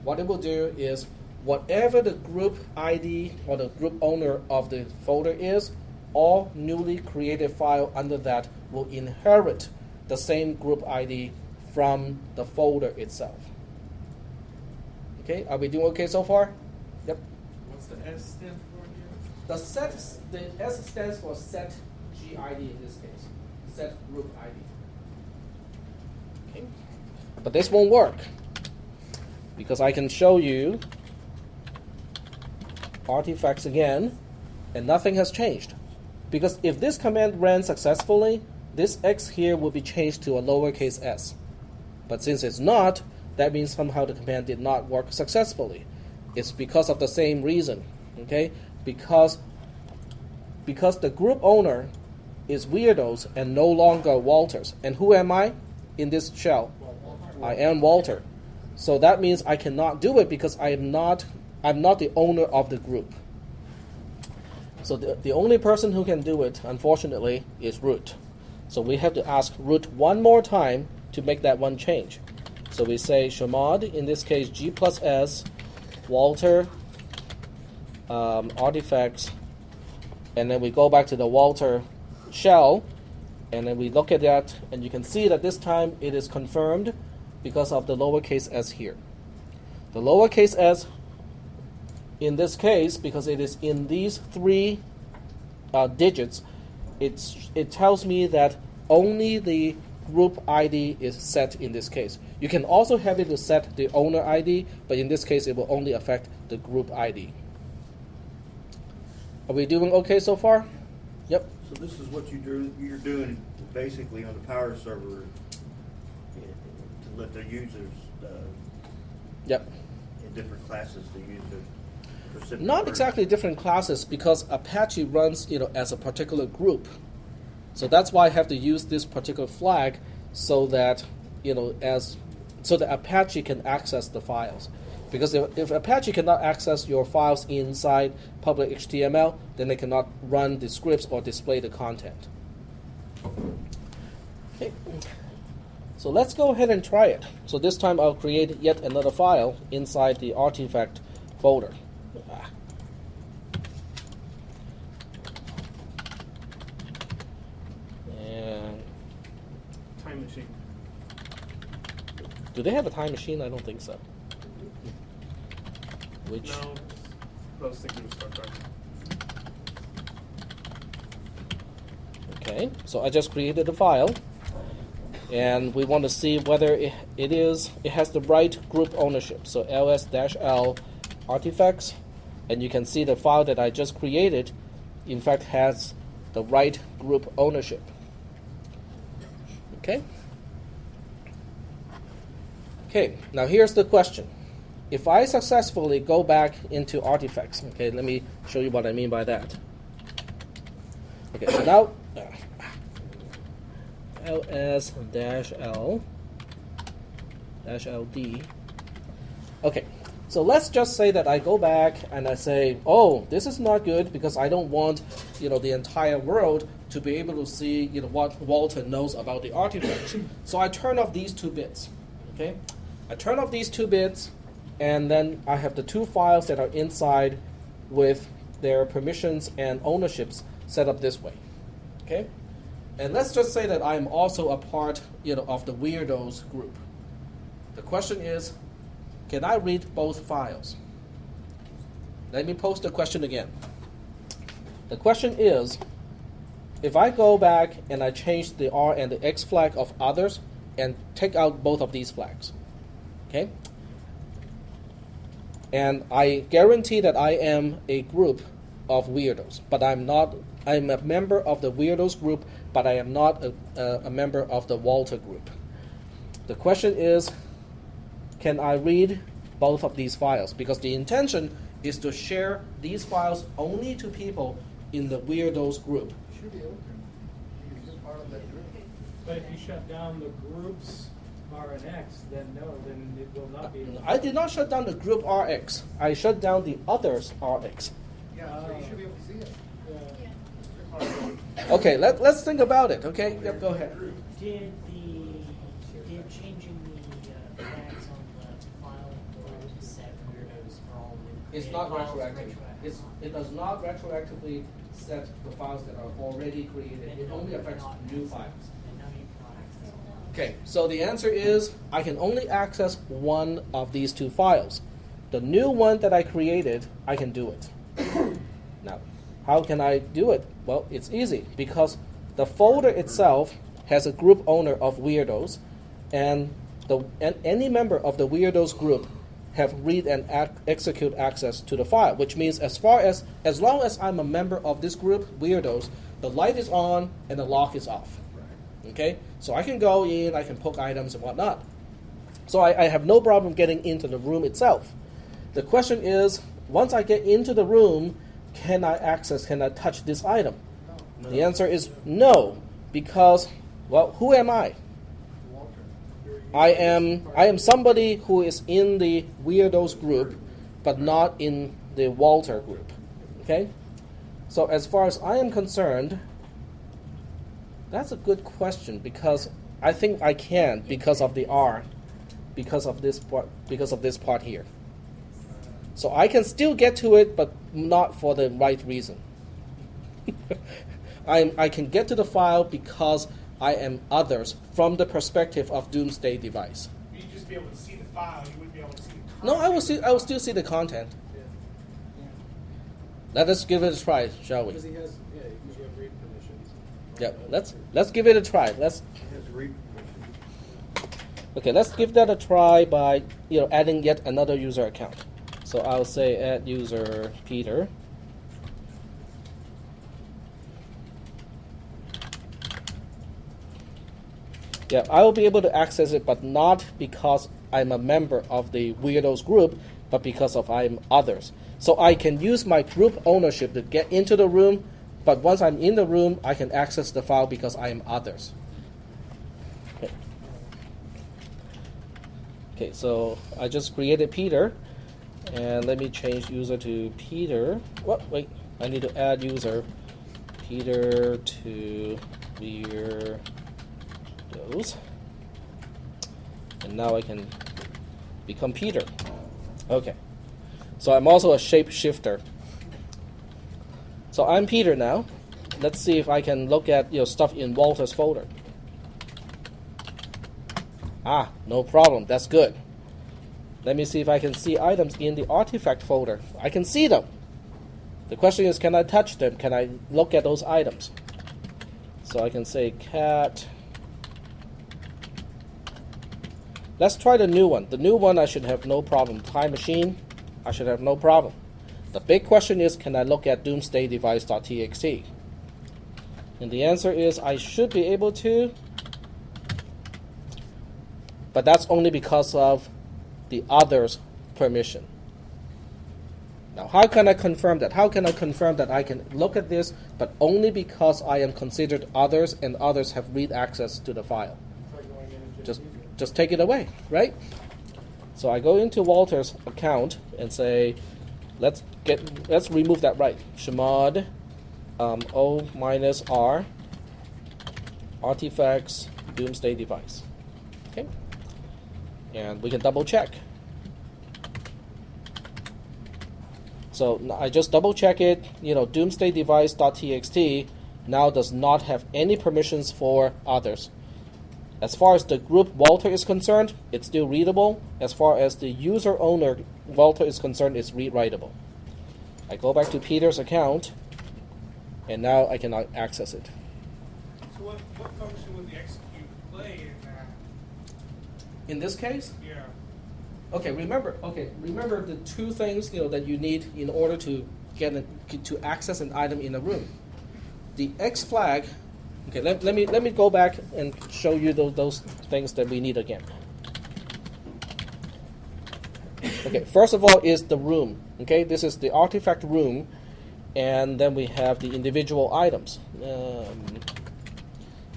What it will do is, whatever the group ID or the group owner of the folder is, all newly created file under that will inherit the same group ID from the folder itself. Okay, are we doing okay so far? Yep. What's the S stand for here? The S stands for set GID in this case, set group ID. Okay. But this won't work because I can show you artifacts again and nothing has changed. Because if this command ran successfully, this X here will be changed to a lowercase s. But since it's not, that means somehow the command did not work successfully. It's because of the same reason, okay? Because the group owner is weirdos and no longer Walters. And who am I in this shell? I am Walter. So that means I cannot do it because I'm not the owner of the group. So the only person who can do it, unfortunately, is root. So we have to ask root one more time to make that one change. So we say chmod, in this case g plus s, Walter, artifacts, and then we go back to the Walter shell, and then we look at that, and you can see that this time it is confirmed because of the lowercase s here. The lowercase s, in this case, because it is in these three digits, it tells me that only the group ID is set in this case. You can also have it to set the owner ID, but in this case it will only affect the group ID. Are we doing okay so far? Yep. So this is what you're doing basically on the power server to let the users Yep. in different classes to use the recipient Not version. exactly different classes, because Apache runs as a particular group. So that's why I have to use this particular flag so that so that Apache can access the files. Because if Apache cannot access your files inside public HTML, then they cannot run the scripts or display the content. Okay. So let's go ahead and try it. So this time I'll create yet another file inside the artifact folder. And Time machine. do they have a time machine? I don't think so. Which No. I was thinking of Star Trek. Okay, so I just created a file, and we want to see whether it has the right group ownership. So ls-l artifacts, and you can see the file that I just created, in fact, has the right group ownership. Okay. Okay. Now here's the question. If I successfully go back into artifacts, okay, let me show you what I mean by that. Okay, so now ls-l-ld. Okay, so let's just say that I go back and I say, oh, this is not good because I don't want the entire world to be able to see what Walter knows about the artifact. So I turn off these 2 bits. Okay, I turn off these 2 bits, and then I have the 2 files that are inside with their permissions and ownerships set up this way. Okay? And let's just say that I'm also a part of the weirdos group. The question is, can I read both files? Let me pose the question again. The question is, if I go back and I change the R and the X flag of others and take out both of these flags, okay? And I guarantee that I am a group of weirdos, but I'm a member of the weirdos group, but I am not a member of the Walter group. The question is, can I read both of these files? Because the intention is to share these files only to people in the weirdos group. You should be able to. You're just part of that group. But if you shut down the groups R and X, then no, then it will not be. I did not shut down the group RX. I shut down the others RX. Yeah, so you should be able to see it. Okay, let's think about it. Okay, yep, go ahead. Did changing the flags on the file for set weirdos for all It's not retroactive. It does not retroactively set the files that are already created. It only affects new files. Okay, so the answer is I can only access one of these 2 files. The new one that I created, I can do it. Now, how can I do it? Well, it's easy because the folder itself has a group owner of weirdos, and any member of the weirdos group have read and execute access to the file, which means as long as I'm a member of this group, weirdos, the light is on and the lock is off. Okay, so I can go in, I can poke items and whatnot. So I have no problem getting into the room itself. The question is, once I get into the room, can I touch this item? No. The answer is no, because, well, who am I? I am somebody who is in the weirdos group, but not in the Walter group. Okay? So as far as I am concerned, that's a good question because I think I can because of the R, because of this part here. So I can still get to it, but not for the right reason. I can get to the file because I am others from the perspective of Doomsday Device. You'd just be able to see the file. You wouldn't be able to see the content. No, I will still see the content. Let us give it a try, shall we? Because he has, because you have read permissions. Yeah, let's give it a try. It has read permission. Okay, let's give that a try by adding yet another user account. So I'll say add user Peter. Yeah, I will be able to access it, but not because I'm a member of the Weirdos group, but because of I'm others. So I can use my group ownership to get into the room, but once I'm in the room, I can access the file because I am others. Okay, so I just created Peter, and let me change user to Peter. What? Wait, I need to add user Peter to Weirdos. And now I can become Peter. Okay. So I'm also a shapeshifter. So I'm Peter now. Let's see if I can look at stuff in Walter's folder. Ah, no problem. That's good. Let me see if I can see items in the artifact folder. I can see them. The question is, can I touch them? Can I look at those items? So I can say cat. Let's try the new one. The new one I should have no problem. Time machine, I should have no problem. The big question is, can I look at doomsdaydevice.txt? And the answer is I should be able to, but that's only because of the other's permission. Now, how can I confirm that? How can I confirm that I can look at this, but only because I am considered others and others have read access to the file? Just take it away, right? So I go into Walter's account and say, let's remove that right. Chmod O-R artifacts doomsday device. Okay, and we can double check. So I just double check it. Doomsdaydevice.txt now does not have any permissions for others. As far as the group Walter is concerned, it's still readable. As far as the user owner Walter is concerned, it's read-writable. I go back to Peter's account, and now I cannot access it. So what function would the execute play in that? In this case? Yeah. Okay, remember the two things that you need in order to to access an item in a room. The X flag. Okay, let me go back and show you those things that we need again. Okay, first of all is the room. Okay, this is the artifact room, and then we have the individual items.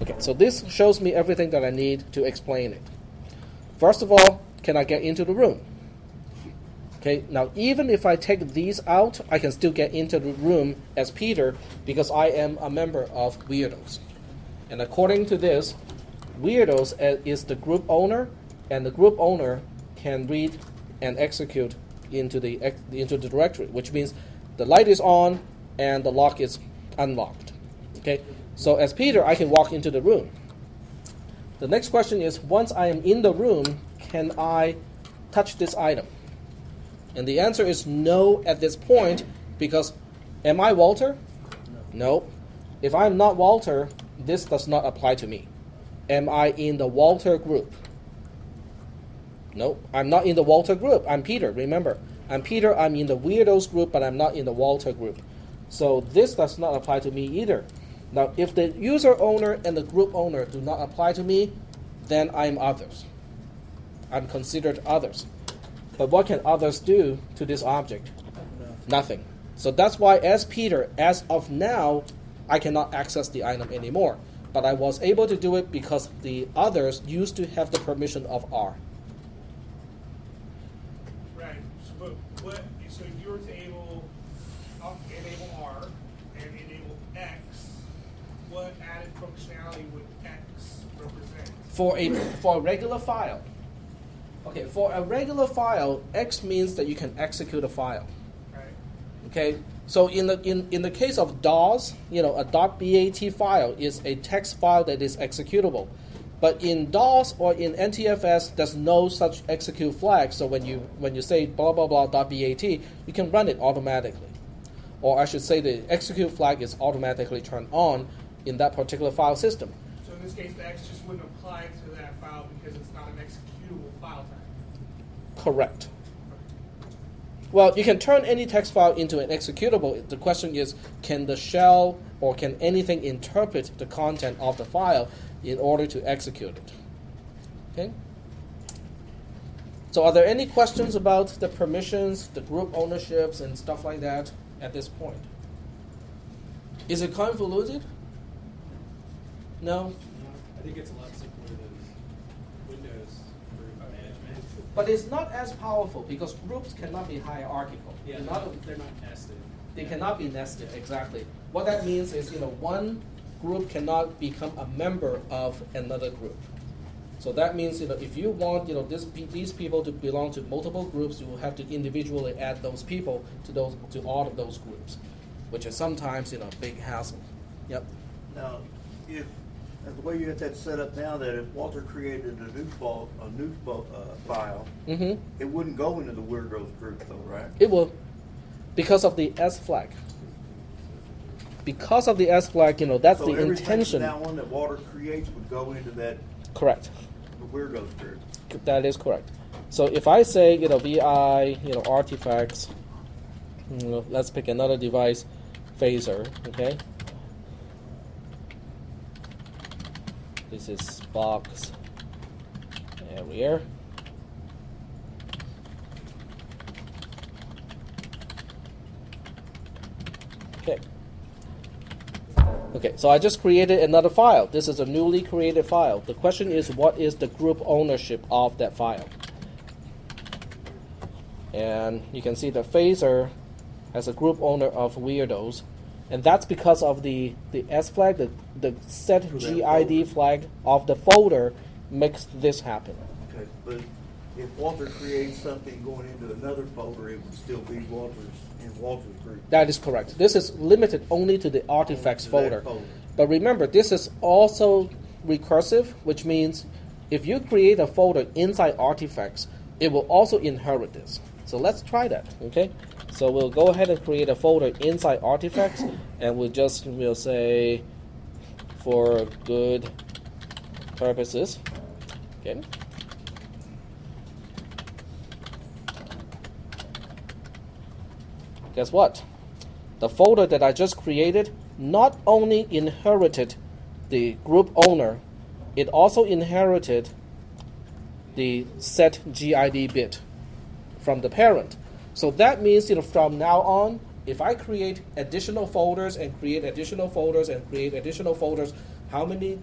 Okay, so this shows me everything that I need to explain it. First of all, can I get into the room? Okay, now even if I take these out, I can still get into the room as Peter because I am a member of Weirdos. And according to this, Weirdos is the group owner, and the group owner can read and execute into the directory, which means the light is on and the lock is unlocked. Okay, so as Peter, I can walk into the room. The next question is, once I am in the room, can I touch this item? And the answer is no at this point, because am I Walter? No. If I'm not Walter, this does not apply to me. Am I in the Walter group? No, I'm not in the Walter group. I'm Peter, remember. I'm Peter, I'm in the Weirdos group, but I'm not in the Walter group. So this does not apply to me either. Now, if the user owner and the group owner do not apply to me, then I'm others. I'm considered others. But what can others do to this object? Nothing. So that's why as Peter, as of now, I cannot access the item anymore. But I was able to do it because the others used to have the permission of R. Right. So if you were to enable R, and enable X, what added functionality would X represent? For a regular file. Okay, for a regular file, X means that you can execute a file. Right. Okay, so in the case of DOS, a .bat file is a text file that is executable. But in DOS or in NTFS, there's no such execute flag. So when you say blah blah blah .bat, you can run it automatically, or I should say the execute flag is automatically turned on in that particular file system. So in this case, the X just wouldn't apply to that file because it's not an executable file type. Correct. Well, you can turn any text file into an executable. The question is, can the shell or can anything interpret the content of the file in order to execute it? Okay? So are there any questions about the permissions, the group ownerships, and stuff like that at this point? Is it convoluted? No? I think it's a lot simpler than Windows group management. But it's not as powerful because groups cannot be hierarchical. Yeah, they're not nested. They cannot be nested, exactly. What that means is, one group cannot become a member of another group. So that means, if you want, these people to belong to multiple groups, you will have to individually add those people to all of those groups, which is sometimes, a big hassle. Yep. Now, if the way you have that set up now, that if Walter created a new file, it wouldn't go into the Weirdos group, though, right? It will, because of the S flag. Because of the S flag, that's So the everything intention. from that one that Walter creates would go into that Correct. the Weirdos group. That is correct. So if I say, VI, artifacts, let's pick another device, phaser, okay? This is box area. Okay. Okay, so I just created another file. This is a newly created file. The question is, what is the group ownership of that file? And you can see the phaser has a group owner of weirdos. And that's because of the S flag, the set GID flag of the folder makes this happen. Okay, but if Walter creates something going into another folder, it would still be in Walter's group. That is correct. This is limited only to the artifacts To that folder. folder. But remember, this is also recursive, which means if you create a folder inside artifacts, it will also inherit this. So let's try that, okay? So we'll go ahead and create a folder inside artifacts, and we'll say for good purposes, okay? Guess what? The folder that I just created not only inherited the group owner, it also inherited the set GID bit from the parent. So that means, from now on, if I create additional folders and create additional folders and create additional folders, how many,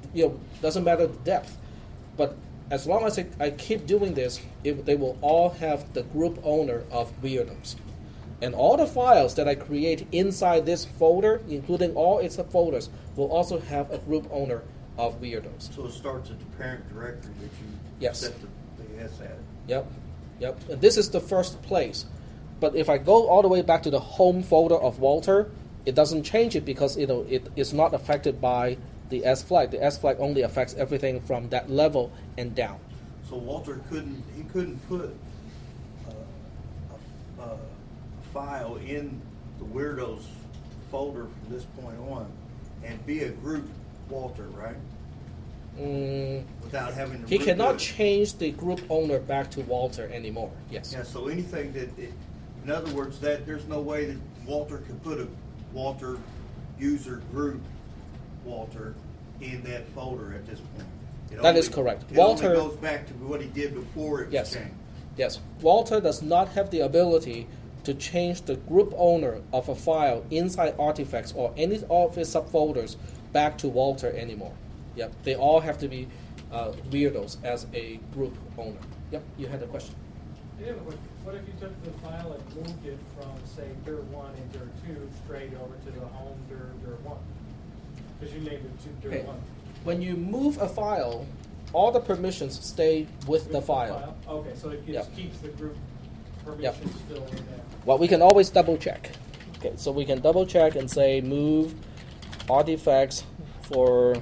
doesn't matter the depth. But as long as I keep doing this, they will all have the group owner of weirdos. And all the files that I create inside this folder, including all its folders, will also have a group owner of weirdos. So it starts at the parent directory that you Yes. set the S at. Yep. And this is the first place. But if I go all the way back to the home folder of Walter, it doesn't change it because it is not affected by the S flag. The S flag only affects everything from that level and down. So Walter couldn't put a file in the Weirdos folder from this point on and be a group Walter, right? Without having to He cannot it. change the group owner back to Walter anymore. Yes. Yeah, so anything in other words, that there's no way that Walter could put a Walter user group Walter in that folder at this point. That is correct. It Walter only goes back to what he did before it was changed. Yes. Walter does not have the ability to change the group owner of a file inside artifacts or any of his subfolders back to Walter anymore. Yep. They all have to be weirdos as a group owner. Yep. You had a question. I have a question. What if you took the file and moved it from, say, dir1 and dir2 straight over to the home dir1? Because you named it to dir1. When you move a file, all the permissions stay with the file. Okay, so it Yep. keeps the group Yep. permissions still in there. Well, we can always double check. Okay, so we can double check and say move artifacts for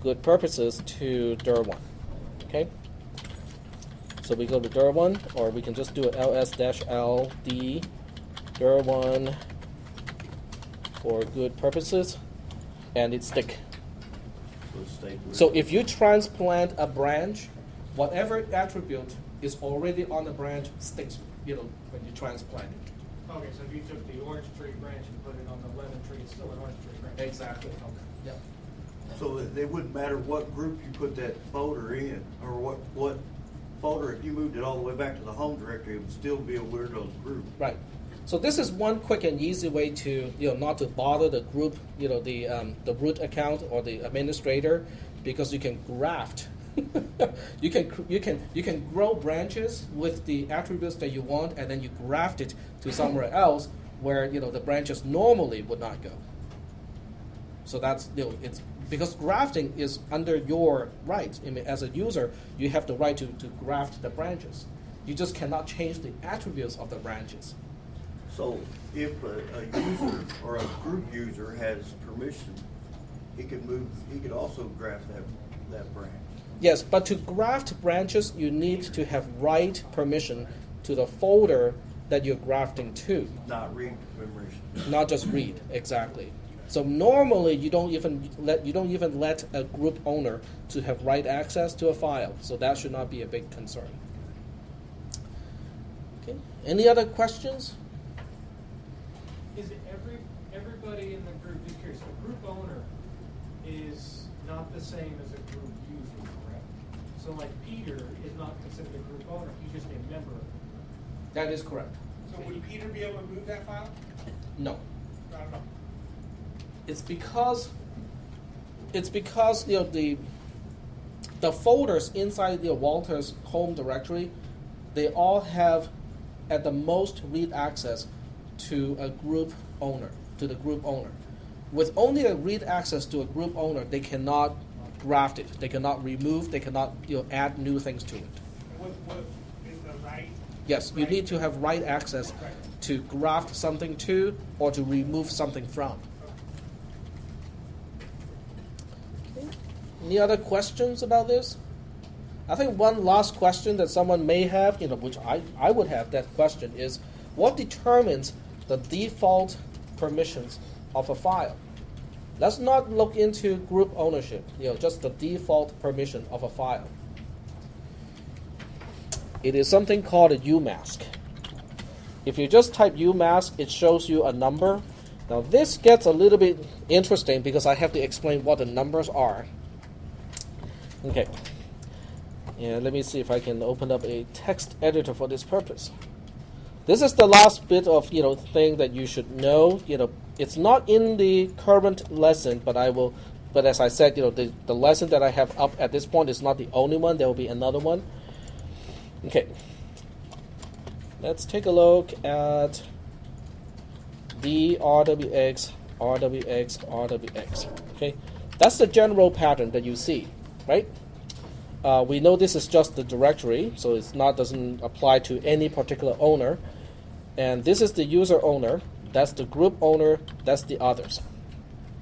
good purposes to dir1. Okay? So we go to dir1, or we can just do ls-ld dir1 for good purposes, and it stick. So if you transplant a branch, whatever attribute is already on the branch sticks, when you transplant it. Okay, so if you took the orange tree branch and put it on the lemon tree, it's still an orange tree branch. Exactly. Okay. Yep. So it wouldn't matter what group you put that folder in, or what folder, if you moved it all the way back to the home directory, it would still be a Weirdos group. Right. So this is one quick and easy way to not to bother the group, the root account or the administrator, because you can graft. you can grow branches with the attributes that you want, and then you graft it to somewhere else where the branches normally would not go. So that's it's because grafting is under your rights. I mean, as a user, you have the right to graft the branches. You just cannot change the attributes of the branches. So if a user or a group user has permission, he could also graft that branch. Yes, but to graft branches, you need to have write permission to the folder that you're grafting to. Not read permission. Not just read, exactly. So normally you don't even let a group owner to have write access to a file. So that should not be a big concern. Okay. Any other questions? Is everybody in the group, just curious, a group owner is not the same as a group user, correct? So like Peter is not considered a group owner, he's just a member of it. That is correct. So would Peter be able to move that file? No. Not at all. It's because the folders inside Walter's home directory, they all have at the most read access to a group owner, to the group owner. With only a read access to a group owner, they cannot graft it. They cannot remove. They cannot add new things to it. What is the right? Yes, you need to have write access to graft something to or to remove something from. Okay. Any other questions about this? I think one last question that someone may have, which I would have that question is, what determines the default permissions of a file? Let's not look into group ownership, just the default permission of a file. It is something called a UMask. If you just type UMask, it shows you a number. Now this gets a little bit interesting because I have to explain what the numbers are. Okay. Yeah, let me see if I can open up a text editor for this purpose. This is the last bit of thing that you should know. It's not in the current lesson, but I will. But as I said, the lesson that I have up at this point is not the only one. There will be another one. Okay. Let's take a look at the RWX, RWX, RWX. Okay, that's the general pattern that you see, right? We know this is just the directory, so it's doesn't apply to any particular owner. And this is the user owner. That's the group owner. That's the others.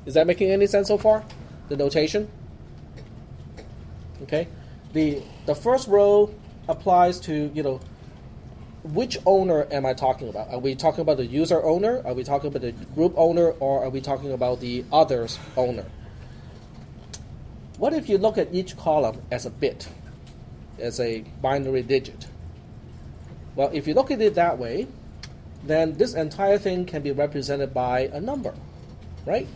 Is that making any sense so far? The notation. Okay. The first row applies to which owner am I talking about? Are we talking about the user owner? Are we talking about the group owner? Or are we talking about the others owner? What if you look at each column as a bit, as a binary digit? Well, if you look at it that way, then this entire thing can be represented by a number, right?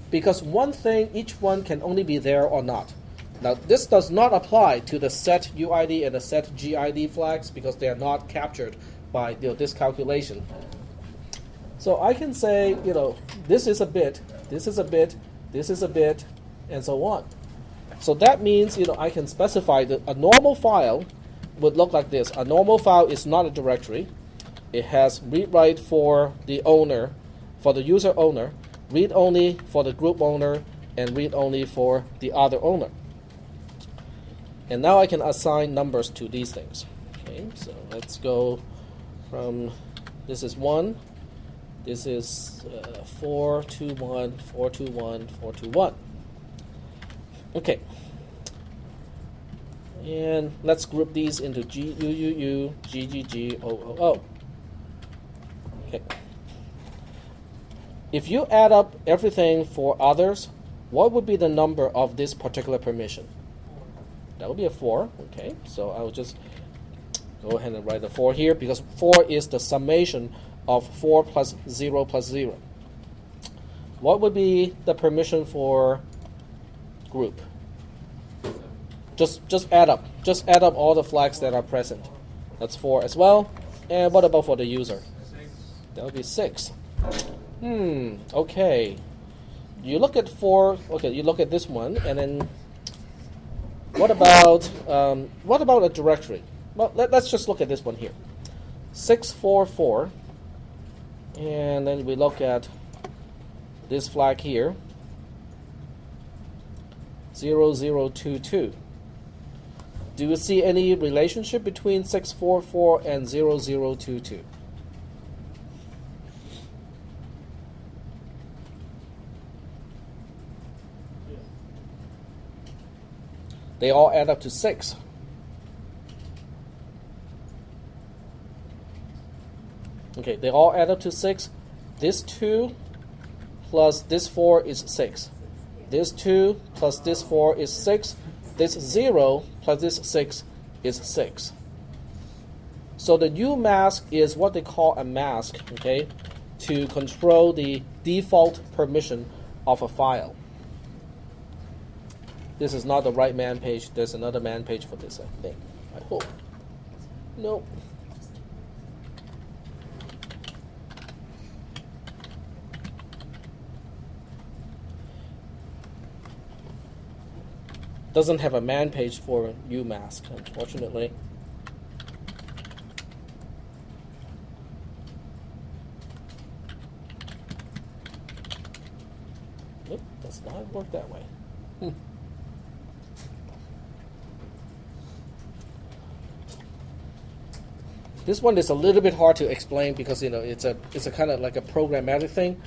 Because one thing, each one can only be there or not. Now, this does not apply to the set UID and the set GID flags because they are not captured by this calculation. So I can say, this is a bit, this is a bit, this is a bit, and so on. So that means, I can specify a normal file would look like this. A normal file is not a directory. It has read-write for the owner, for the user owner, read-only for the group owner, and read-only for the other owner. And now I can assign numbers to these things. Okay, so let's go from, this is 1, this is 421, 421, 421. Okay. And let's group these into G, U, U, U, G, G, G, O, O, O. Okay. If you add up everything for others, what would be the number of this particular permission? That would be a 4. Okay, so I'll just go ahead and write a 4 here because 4 is the summation of 4 plus 0 plus 0. What would be the permission for group? Just add up. Just add up all the flags that are present. That's 4 as well. And what about for the user? 6. That would be 6. Okay. You look at 4. Okay, you look at this one, and then what about a directory? Well, let's just look at this one here. 644. And then we look at this flag here. 0022. Do you see any relationship between 644 and 0022? They all add up to 6. Okay, they all add up to 6. This 2 plus this 4 is 6. This 2 plus this 4 is 6. This 0 plus this 6 is 6. So the U mask is what they call a mask, okay, to control the default permission of a file. This is not the right man page. There's another man page for this, I think. I hope. No. Doesn't have a man page for UMask, unfortunately. Nope, does not work that way. This one is a little bit hard to explain because it's a kind of like a programmatic thing.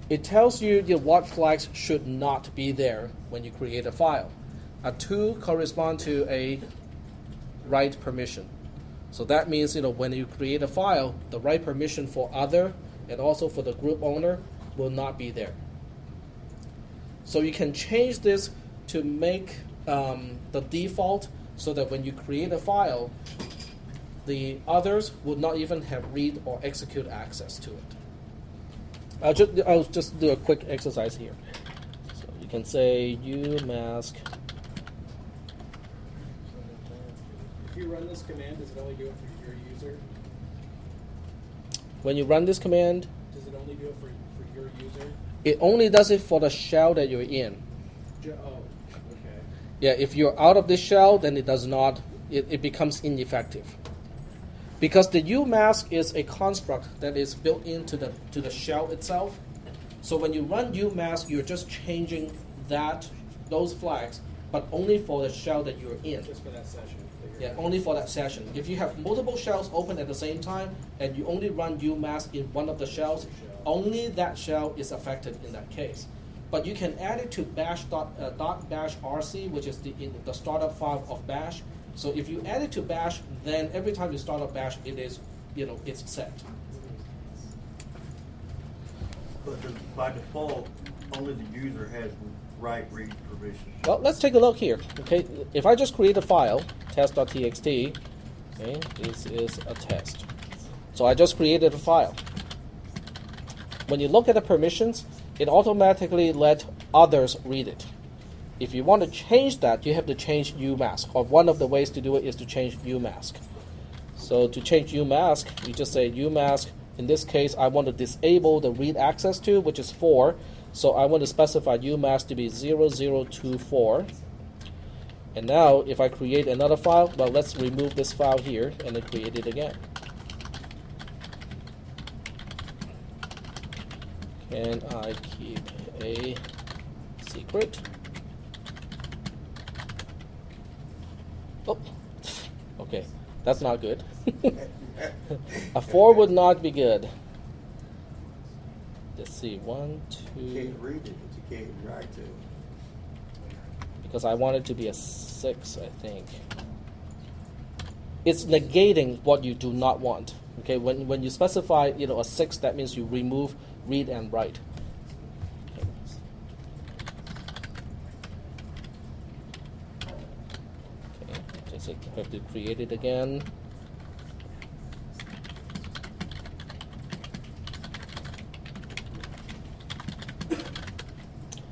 It tells you, what flags should not be there when you create a file. A 2 corresponds to a write permission. So that means when you create a file, the write permission for other and also for the group owner will not be there. So you can change this to make the default so that when you create a file, the others would not even have read or execute access to it. I'll just do a quick exercise here. So you can say umask. If you run this command, does it only do it for your user? When you run this command, Does it only do it for your user? it only does it for the shell that you're in. Oh, okay. Yeah, if you're out of this shell, then it does not. It becomes ineffective. Because the umask is a construct that is built into the shell itself. So when you run umask, you're just changing those flags, but only for the shell that you're in. Just for that session. Yeah, only for that session. If you have multiple shells open at the same time and you only run umask in one of the shells, only that shell is affected in that case. But you can add it to bash .bash rc, which is the startup file of bash. So if you add it to bash, then every time you start up bash, it is, it's set. But by default, only the user has write-read permission. Well, let's take a look here. Okay, if I just create a file, test.txt, okay, this is a test. So I just created a file. When you look at the permissions, it automatically let others read it. If you want to change that, you have to change umask. Or one of the ways to do it is to change umask. So to change umask, you just say umask. In this case, I want to disable the read access to, which is 4. So I want to specify umask to be 0024. And now, if I create another file, well, let's remove this file here and then create it again. Can I keep a secret? Oh, okay, that's not good. A 4 would not be good. Let's see, 1, 2. You can't read it, but you can't write it. Because I want it to be a 6, I think. It's negating what you do not want. Okay, when you specify, a 6, that means you remove read and write. Okay, just have to create it again.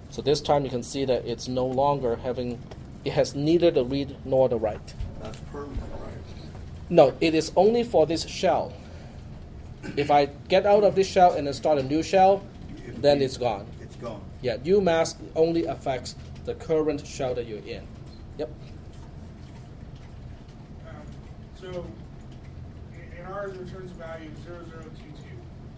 So this time you can see that it's no longer it has neither the read nor the write. That's permanent, right? No, it is only for this shell. If I get out of this shell and then start a new shell, then it's gone. It's gone. Yeah, UMask only affects the current shell that you're in. Yep. So in ours, it returns value 0022.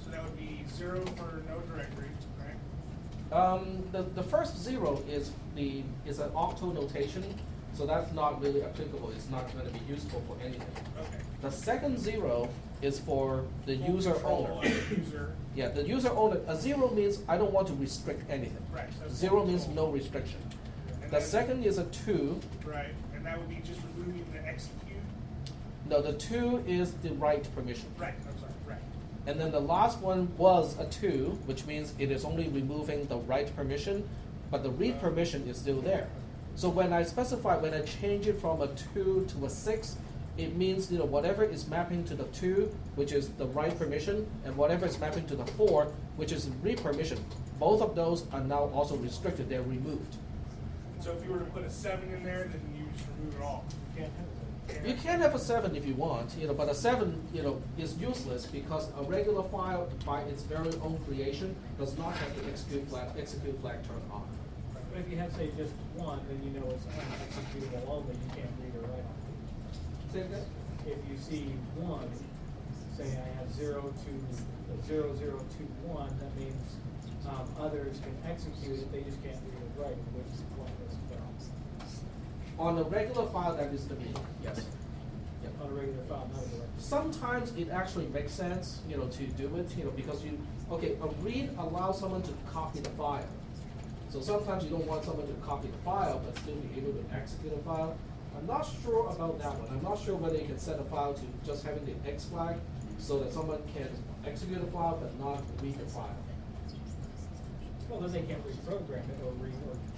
So that would be 0 for no directory, right? The first 0 is an octal notation, so that's not really applicable. It's not going to be useful for anything. Okay. The second 0 is for the Full user control owner. of the user. Yeah, the user owner. A 0 means I don't want to restrict anything. Right. So 0 means control. no restriction. And The then- second is a 2. Right, and that would be just removing the execute. No, the 2 is the write permission. Right, I'm sorry, right. And then the last one was a 2, which means it is only removing the write permission, but the read permission is still there. So when I change it from a 2 to a 6, it means whatever is mapping to the 2, which is the write permission, and whatever is mapping to the 4, which is read permission. Both of those are now also restricted. They're removed. So if you were to put a 7 in there, then you just remove it all. You can't have it. You can have a 7 if you want, but a 7, is useless because a regular file, by its very own creation, does not have the execute flag turned on. But if you have, say, just 1, then you know it's unexecutable only, you can't read or write on it. Say that? If you see 1, say I have 0 to 0021, that means others can execute it, they just can't read or write, which is the point of this spell. On a regular file, that is the meaning, yes. Yep. On a regular file, not a directory. Sometimes it actually makes sense, to do it, because a read allows someone to copy the file. So sometimes you don't want someone to copy the file, but still be able to execute a file. I'm not sure about that one. I'm not sure whether you can set a file to just having the X flag so that someone can execute a file but not read the file. Well, then they can't reprogram it or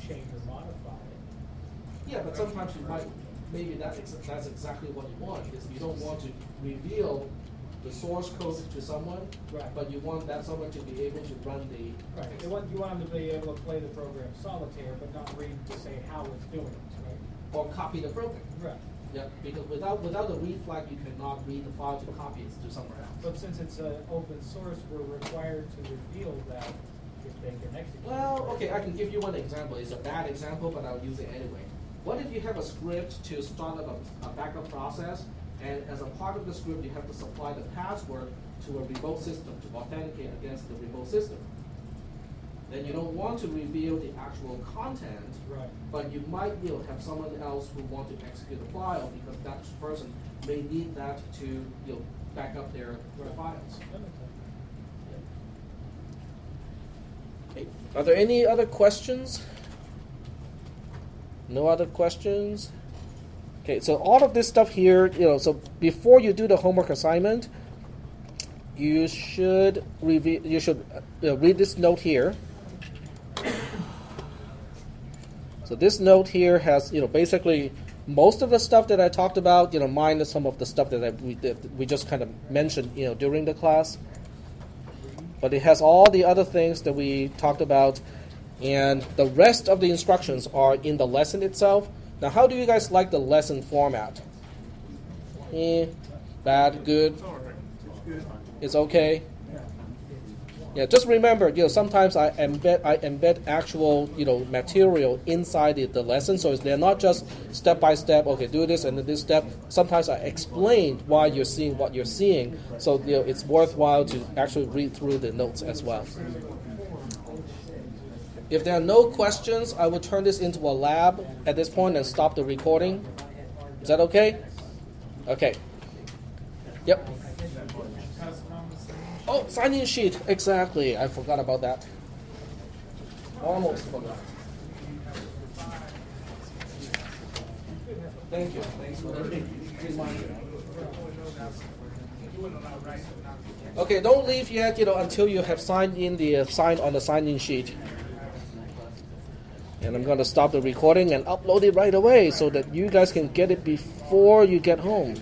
change or modify it. Yeah, but sometimes you might, maybe that's exactly what you want, is you don't want to reveal the source code to someone, Right. but you want that someone to be able to run the. Right, you want them to be able to play the program solitaire, but not read to say how it's doing it, right? Or copy the program. Right. Yeah, because without the read flag, you cannot read the file to copy it to somewhere else. But since it's open source, we're required to reveal that if they can execute. Well, okay, I can give you one example. It's a bad example, but I'll use it anyway. What if you have a script to start up a backup process, and as a part of the script, you have to supply the password to a remote system to authenticate against the remote system? Then you don't want to reveal the actual content, Right. but you might have someone else who want to execute the file because that person may need that to back up their files. That makes sense. Okay. Are there any other questions? No other questions? Okay, so all of this stuff here, so before you do the homework assignment, you should read this note here. So this note here has, basically most of the stuff that I talked about, minus some of the stuff that we just kind of mentioned, during the class. But it has all the other things that we talked about, and the rest of the instructions are in the lesson itself. Now, how do you guys like the lesson format? Bad, good? It's all right. It's good. It's okay? Yeah, just remember, sometimes I embed actual, material inside the lesson, so they're not just step by step. Okay, do this and then this step. Sometimes I explain why you're seeing what you're seeing, so it's worthwhile to actually read through the notes as well. If there are no questions, I will turn this into a lab at this point and stop the recording. Is that okay? Okay. Yep. Oh, sign-in sheet. Exactly. I forgot about that. Almost forgot. Thank you. Thanks for reminding. Okay, don't leave yet, until you have signed in sign on the sign-in sheet. And I'm going to stop the recording and upload it right away so that you guys can get it before you get home.